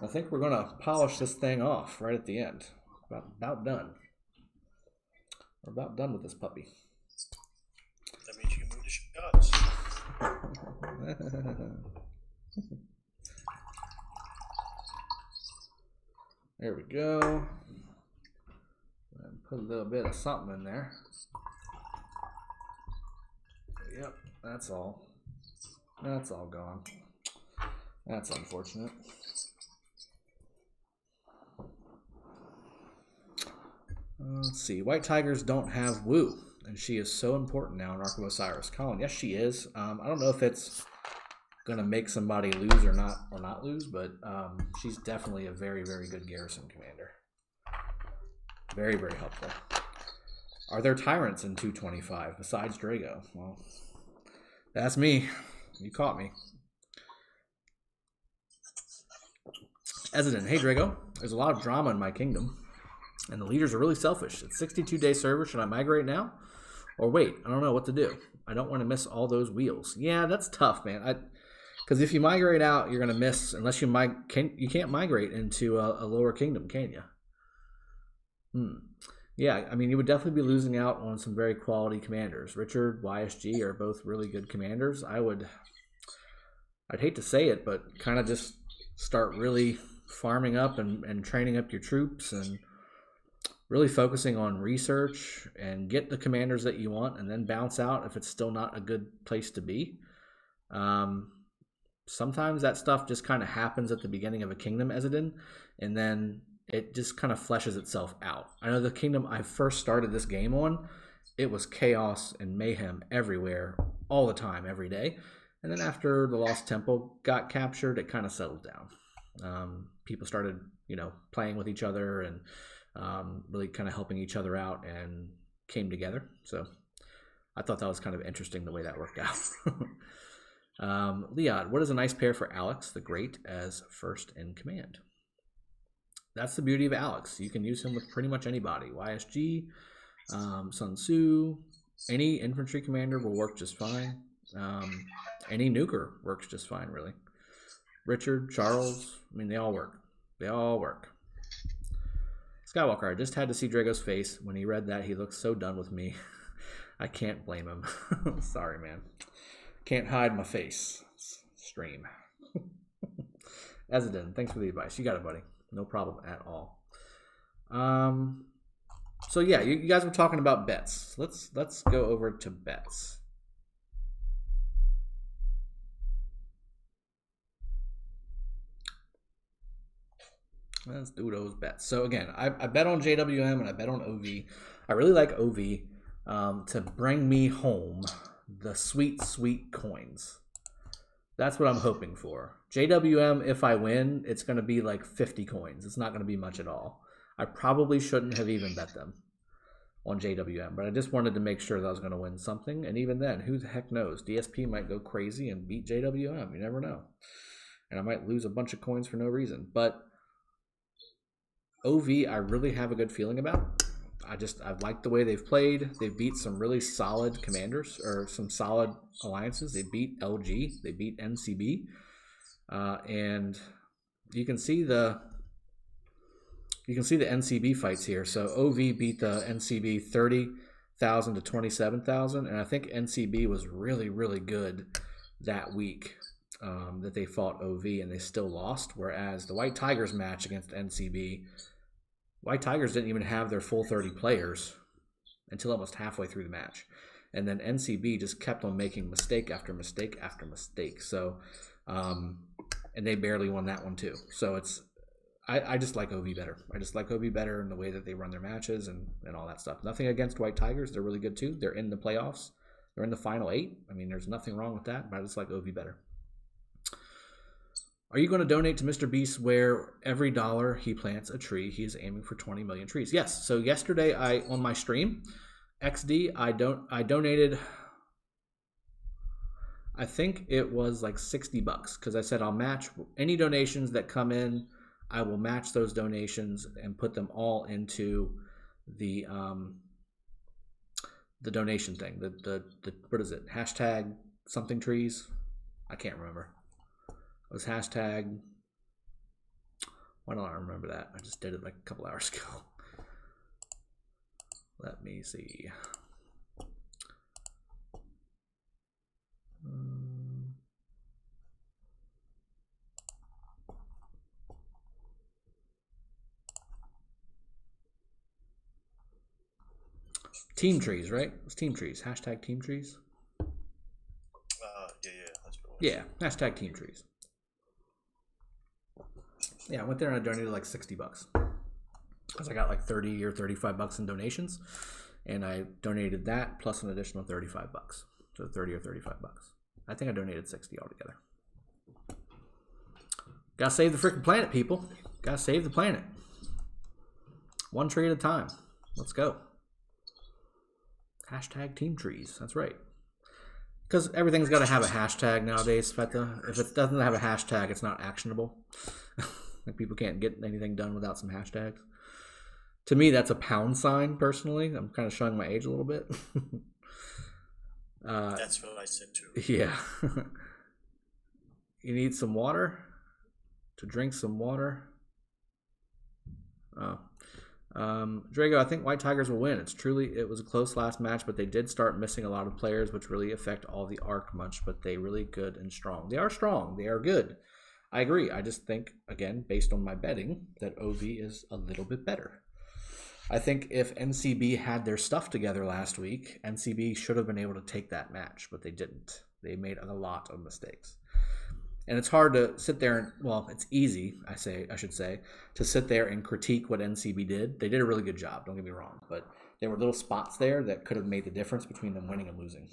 I think we're gonna polish this thing off right at the end. About done. We're about done with this puppy. That means you can move the shots. There we go. And put a little bit of something in there. Yep, that's all. That's all gone. That's unfortunate. Let's see. White Tigers don't have Wu, and she is so important now in Ark of Osiris. Colin, yes, she is. I don't know if it's gonna make somebody lose or not lose, but she's definitely a very, very good garrison commander. Very, very helpful. Are there tyrants in 225 besides Drago? Well, that's me. You caught me. Ezidin, hey Drago. There's a lot of drama in my kingdom, and the leaders are really selfish. It's 62-day server. Should I migrate now? Or wait, I don't know what to do. I don't want to miss all those wheels. Yeah, that's tough, man. Because if you migrate out, you're going to miss, unless you can't migrate into a lower kingdom, can you? Yeah, I mean, you would definitely be losing out on some very quality commanders. Richard, YSG are both really good commanders. I'd hate to say it, but kind of just start really farming up and training up your troops and really focusing on research and get the commanders that you want and then bounce out if it's still not a good place to be. Sometimes that stuff just kind of happens at the beginning of a kingdom, Ezidin, and then it just kind of fleshes itself out. I know the kingdom I first started this game on, it was chaos and mayhem everywhere, all the time, every day. And then after the Lost Temple got captured, it kind of settled down. People started, playing with each other and really kind of helping each other out and came together. So I thought that was kind of interesting the way that worked out. Leon, what is a nice pair for Alex the Great as first in command? That's the beauty of Alex. You can use him with pretty much anybody. YSG, Sun Tzu, any infantry commander will work just fine. Any nuker works just fine, really. Richard, Charles, I mean, they all work. They all work. Skywalker, I just had to see Drago's face. When he read that, he looked so done with me. I can't blame him. Sorry, man. Can't hide my face. Stream. Ezidin, thanks for the advice. You got it, buddy. No problem at all. So yeah, you guys were talking about bets. Let's go over to bets. Let's do those bets. So again, I bet on JWM and I bet on OV. I really like OV to bring me home the sweet, sweet coins. That's what I'm hoping for. JWM, if I win, it's going to be like 50 coins. It's not going to be much at all. I probably shouldn't have even bet them on JWM, but I just wanted to make sure that I was going to win something. And even then, who the heck knows? DSP might go crazy and beat JWM. You never know. And I might lose a bunch of coins for no reason. But OV, I really have a good feeling about. I like the way they've played. They've beat some really solid commanders or some solid alliances. They beat LG. They beat NCB. And you can see the NCB fights here. So OV beat the NCB 30,000 to 27,000, and I think NCB was really, really good that week that they fought OV, and they still lost. Whereas the White Tigers match against NCB, White Tigers didn't even have their full 30 players until almost halfway through the match, and then NCB just kept on making mistake after mistake after mistake. So. And they barely won that one too. So I just like OV better. I just like OV better in the way that they run their matches and all that stuff. Nothing against White Tigers. They're really good too. They're in the playoffs. They're in the final 8. I mean, there's nothing wrong with that, but I just like OV better. Are you going to donate to Mr. Beast where every dollar he plants a tree, he is aiming for 20 million trees? Yes. So yesterday on my stream, XD, I donated, I think it was like $60 because I said I'll match any donations that come in I will match those donations and put them all into the donation thing. The what is it? Hashtag something trees. I can't remember. It was hashtag. Why don't I remember that? I just did it like a couple hours ago. Let me see. Team trees, right? It was team trees. Hashtag team trees. Yeah, that's what it was. Yeah, hashtag team trees. Yeah, I went there and I donated like $60 because I got like 30 or $35 in donations, and I donated that plus an additional $35, so 30 or $35. I think I donated 60 altogether. Gotta save the freaking planet, people. Gotta save the planet. One tree at a time. Let's go. Hashtag team trees. That's right. Because everything's got to have a hashtag nowadays, Sveta. If it doesn't have a hashtag, it's not actionable. Like, people can't get anything done without some hashtags. To me, that's a pound sign, personally. I'm kind of showing my age a little bit. That's what I said too. Yeah. You need some water? To drink some water? Oh. Drago, I think White Tigers will win. It was a close last match, but they did start missing a lot of players, which really affect all the arc much, but they really good and strong. They are strong. They are good. I agree. I just think, again, based on my betting, that OV is a little bit better. I think if NCB had their stuff together last week, NCB should have been able to take that match, but they didn't. They made a lot of mistakes. And it's hard to sit there and, well, it's easy, I should say, to sit there and critique what NCB did. They did a really good job, don't get me wrong, but there were little spots there that could have made the difference between them winning and losing.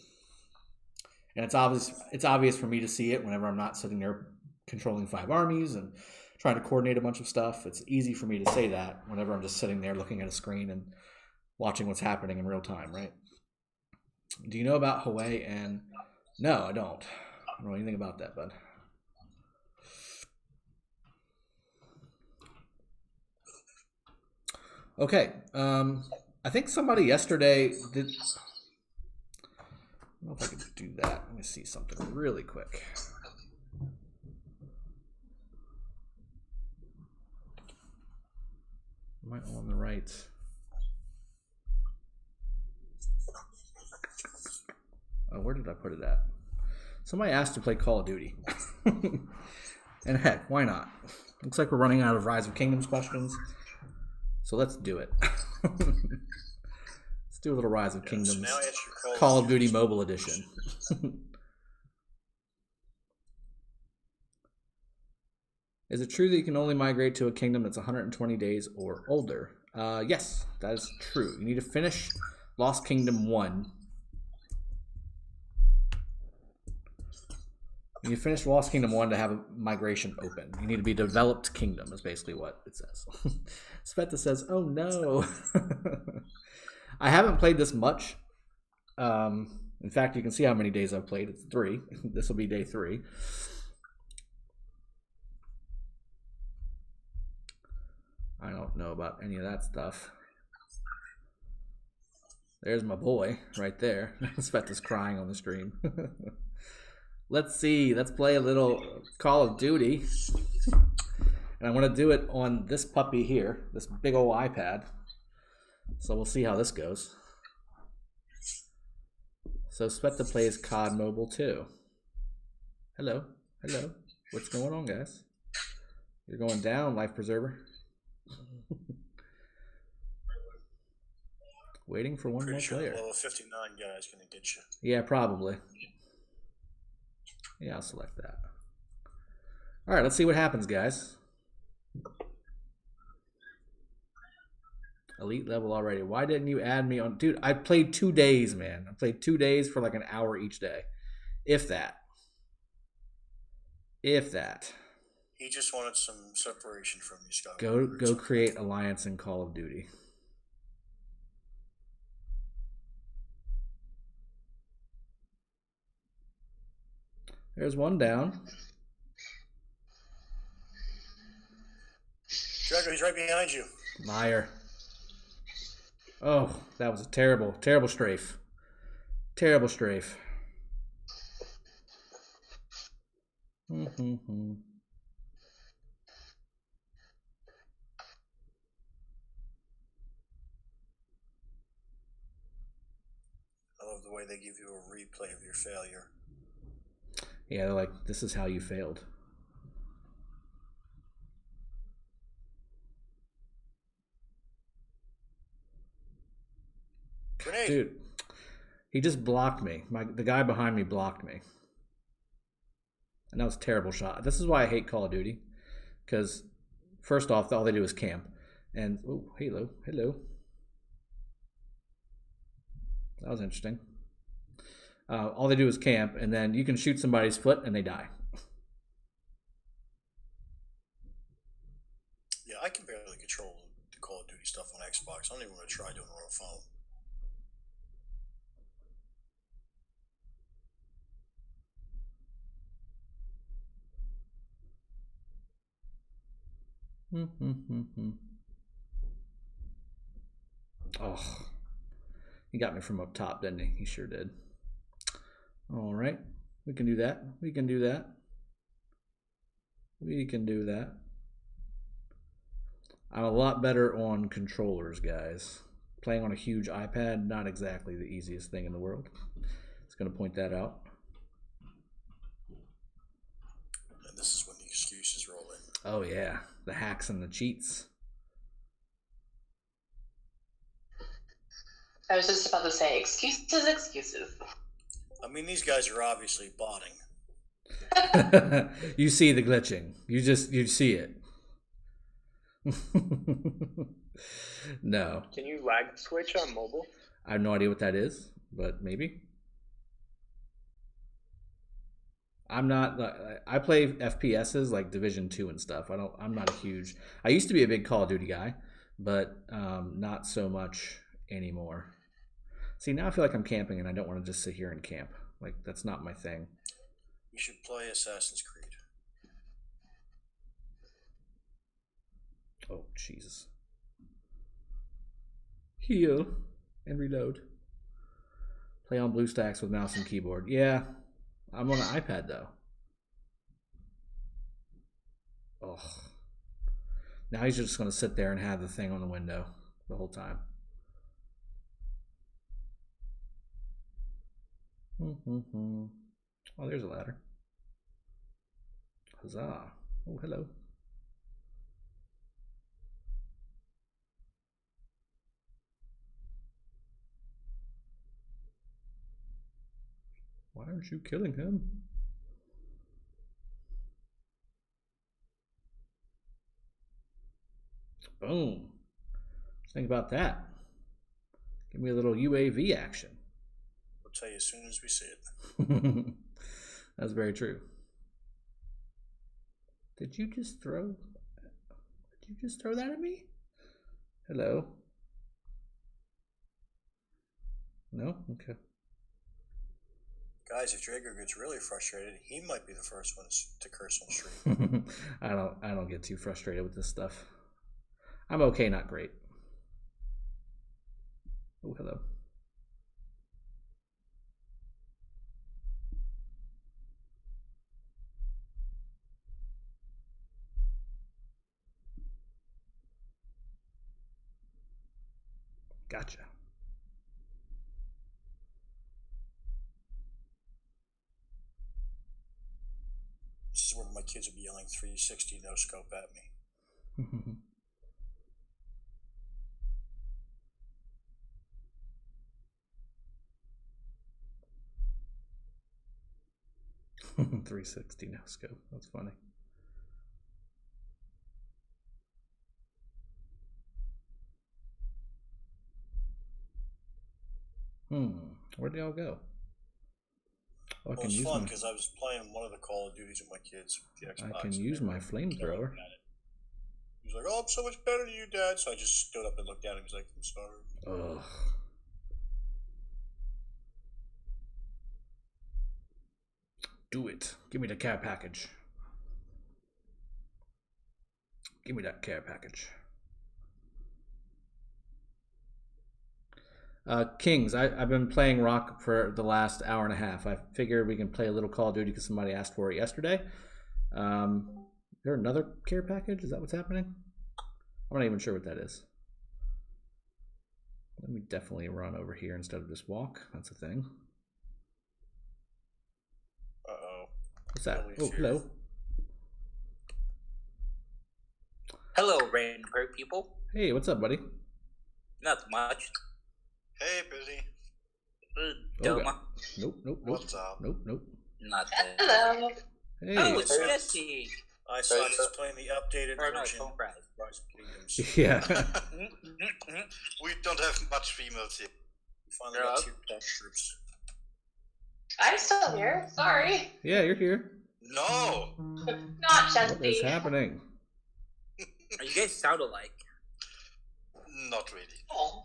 And it's obvious for me to see it whenever I'm not sitting there controlling 5 armies and trying to coordinate a bunch of stuff. It's easy for me to say that whenever I'm just sitting there looking at a screen and watching what's happening in real time, right? Do you know about Hawaii? And no, I don't. I don't know anything about that, bud. Okay, I think somebody yesterday did. I don't know if I can do that. Let me see something really quick. Am I on the right? Oh, where did I put it at? Somebody asked to play Call of Duty. And heck, why not? Looks like we're running out of Rise of Kingdoms questions. So let's do it. Let's do a little Rise of Kingdoms. So now it's your Call of Duty Mobile Edition. Is it true that you can only migrate to a kingdom that's 120 days or older? Yes, that is true. You need to finish Lost Kingdom 1. You need to finish Lost Kingdom 1 to have a migration open. You need to be developed kingdom is basically what it says. Sveta says, oh no. I haven't played this much. In fact, you can see how many days I've played. It's 3. This will be day 3. I don't know about any of that stuff. There's my boy right there. Sveta's crying on the stream. Let's see. Let's play a little Call of Duty. And I'm going to do it on this puppy here, this big old iPad. So we'll see how this goes. So Sveta plays COD Mobile too. Hello. Hello. What's going on, guys? You're going down, Life Preserver. Waiting for one more player. Level 59 guy is going to get you. Yeah, probably. Yeah, I'll select that. All right, let's see what happens, guys. Elite level already. Why didn't you add me on? Dude, I played 2 days, man. I played 2 days for like an hour each day. If that. If that. He just wanted some separation from you, Scott. Go create alliance in Call of Duty. There's one down. Drago, he's right behind you. Liar. Oh, that was a terrible, terrible strafe. Terrible strafe. Mm-hmm. I love the way they give you a replay of your failure. Yeah, they're like, this is how you failed. Grenade. Dude, he just blocked me. The guy behind me blocked me. And that was a terrible shot. This is why I hate Call of Duty. Because, first off, all they do is camp. And, oh, hello. That was interesting. All they do is camp, and then you can shoot somebody's foot and they die. Yeah, I can barely control the Call of Duty stuff on Xbox. I don't even want to try doing it on a phone. Oh, he got me from up top, didn't he? He sure did. All right, we can do that. We can do that. I'm a lot better on controllers, guys. Playing on a huge iPad, not exactly the easiest thing in the world. Just going to point that out. And this is when the excuses roll in. Oh, yeah. The hacks and the cheats. I was just about to say, excuses. I mean, these guys are obviously botting. You see the glitching. You see it. No. Can you lag switch on mobile? I have no idea what that is, but maybe. I'm not. I play FPSs like Division 2 and stuff. I'm not a huge. I used to be a big Call of Duty guy, but not so much anymore. See, now I feel like I'm camping, and I don't want to just sit here and camp. Like that's not my thing. You should play Assassin's Creed. Oh, Jesus. Heal and reload. Play on BlueStacks with mouse and keyboard. Yeah, I'm on an iPad, though. Oh. Now he's just going to sit there and have the thing on the window the whole time. Oh, there's a ladder. Huzzah. Oh, hello. Why aren't you killing him? Boom. Let's think about that. Give me a little UAV action. We'll tell you as soon as we see it. That's very true. Did you just throw that at me? Hello? No? Okay. Guys, if Drago gets really frustrated, he might be the first one to curse on stream. I don't get too frustrated with this stuff. I'm okay, not great. Oh, hello. Gotcha. This is where my kids would be yelling 360 no scope at me. 360 no scope. That's funny. Where'd they all go? Oh, Well, it's fun because I was playing one of the Call of Duties with my kids. The Xbox, I can use my flamethrower. He was like, "Oh, I'm so much better than you, Dad." So I just stood up and looked at him. He's like, "I'm sorry." Ugh. Do it. Give me the care package. Give me that care package. Kings, I've been playing Rock for the last hour and a half. I figured we can play a little Call of Duty because somebody asked for it yesterday. Is there another care package? Is that what's happening? I'm not even sure what that is. Let me definitely run over here instead of just walk. That's a thing. Uh-oh. What's that? Oh, hello. Hello, random great people. Hey, what's up, buddy? Not much. Hey, Billy. Okay. Nope. What's up? Nope. Not that. Hello. Hey. Oh, it's Jesse. I saw just playing the updated Or no, version. phone prize. Rise of Kingdoms. Yeah. We don't have much females here. We finally got 2 troops. I'm still here. Sorry. Yeah, you're here. No. Not What is Chesty. happening? You guys sound alike. Not really. Oh.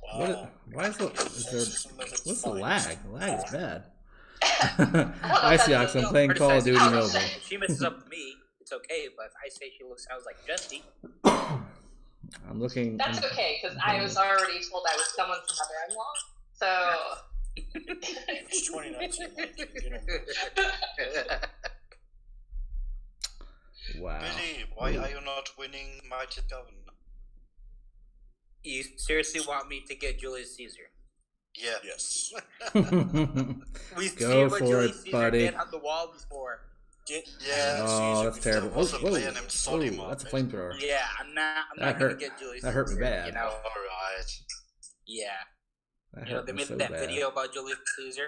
Why is what's the lag? The lag is bad. know I if see, that's I'm playing Call of Duty Oh, Mobile. If she messes up me, it's okay. But if I say she sounds like Jesse, I'm looking. That's okay, because I was already told I was someone's mother-in-law. So. It's 2019, like, you know. Wow. Billy, why are you not winning Mighty Governor? you seriously want me to get Julius Caesar? Yeah. Yes. We've Go seen what for Julius it, Caesar buddy. did on the wall before. Yeah. Oh, that's terrible. There was a Whoa, player named Solomon. that's a flamethrower. Yeah, I'm not That gonna hurt. get Julius That hurt me Caesar, bad. You know? Alright. Yeah. That You know, hurt they me made so that bad. video about Julius Caesar.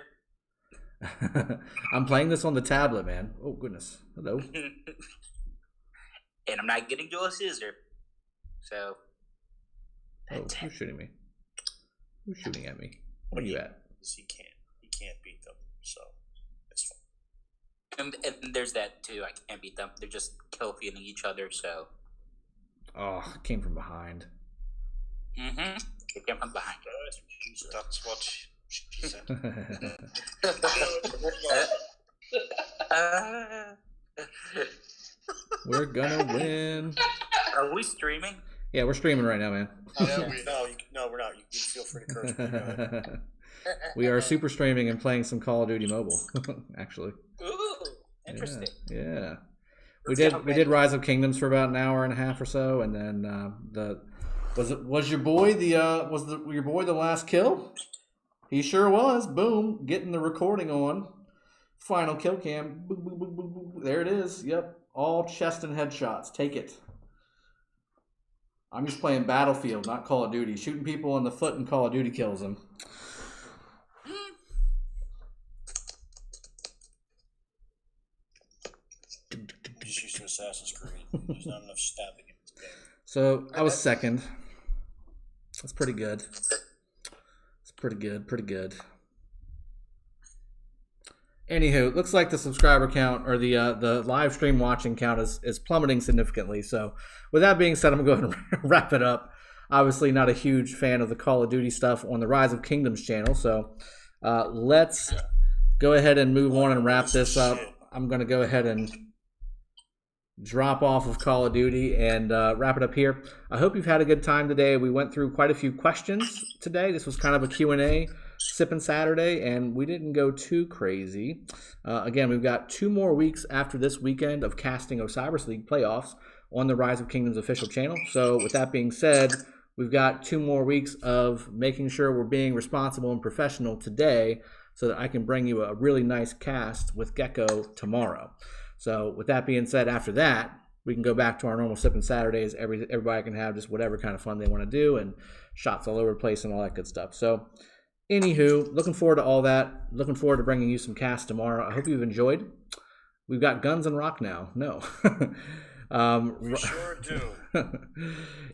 I'm playing this on the tablet, man. Oh goodness. Hello. And I'm not getting Julius Caesar. So. Oh, who's shooting me? Who's shooting at me? Where are you at? He can't beat them, so it's fine. And there's that too. I can't beat them. They're just kill feeding each other. So. Oh, it came from behind. Mm-hmm. It came from behind. That's what she said. We're gonna win. Are we streaming? Yeah, we're streaming right now, man. No, we're not. You can feel free to curse. But go ahead. We are super streaming and playing some Call of Duty Mobile, actually. Ooh, interesting. Yeah. Let's see how We did Rise of Kingdoms for about an hour and a half or so, and then was your boy the last kill? He sure was. Boom, getting the recording on. Final kill cam. Boom, boom, boom, boom, boom. There it is. Yep, all chest and headshots. Take it. I'm just playing Battlefield, not Call of Duty. Shooting people in the foot in Call of Duty kills them. I'm just used to Assassin's Creed. There's not enough stabbing in this game. So I was second. That's pretty good. It's pretty good. Anywho, it looks like the subscriber count or the live stream watching count is plummeting significantly. So with that being said, I'm going to go ahead and wrap it up. Obviously not a huge fan of the Call of Duty stuff on the Rise of Kingdoms channel. So let's go ahead and move on and wrap this up. I'm going to go ahead and drop off of Call of Duty and wrap it up here. I hope you've had a good time today. We went through quite a few questions today. This was kind of a Q&A, Sippin Saturday, and we didn't go too crazy. Again, we've got 2 more weeks after this weekend of casting Osiris League playoffs on the Rise of Kingdoms official channel. So with that being said, we've got 2 more weeks of making sure we're being responsible and professional today so that I can bring you a really nice cast with Gecko tomorrow. So with that being said, after that, we can go back to our normal Sippin Saturdays. Everybody can have just whatever kind of fun they want to do and shots all over the place and all that good stuff. So anywho, looking forward to all that. Looking forward to bringing you some casts tomorrow. I hope you've enjoyed. We've got Guns and Rock now. No. We sure do.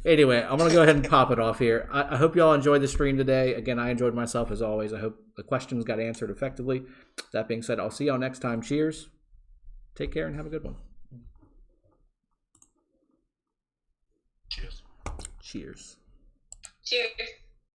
Anyway, I'm going to go ahead and pop it off here. I hope you all enjoyed the stream today. Again, I enjoyed myself as always. I hope the questions got answered effectively. That being said, I'll see y'all next time. Cheers. Take care and have a good one. Cheers. Cheers. Cheers.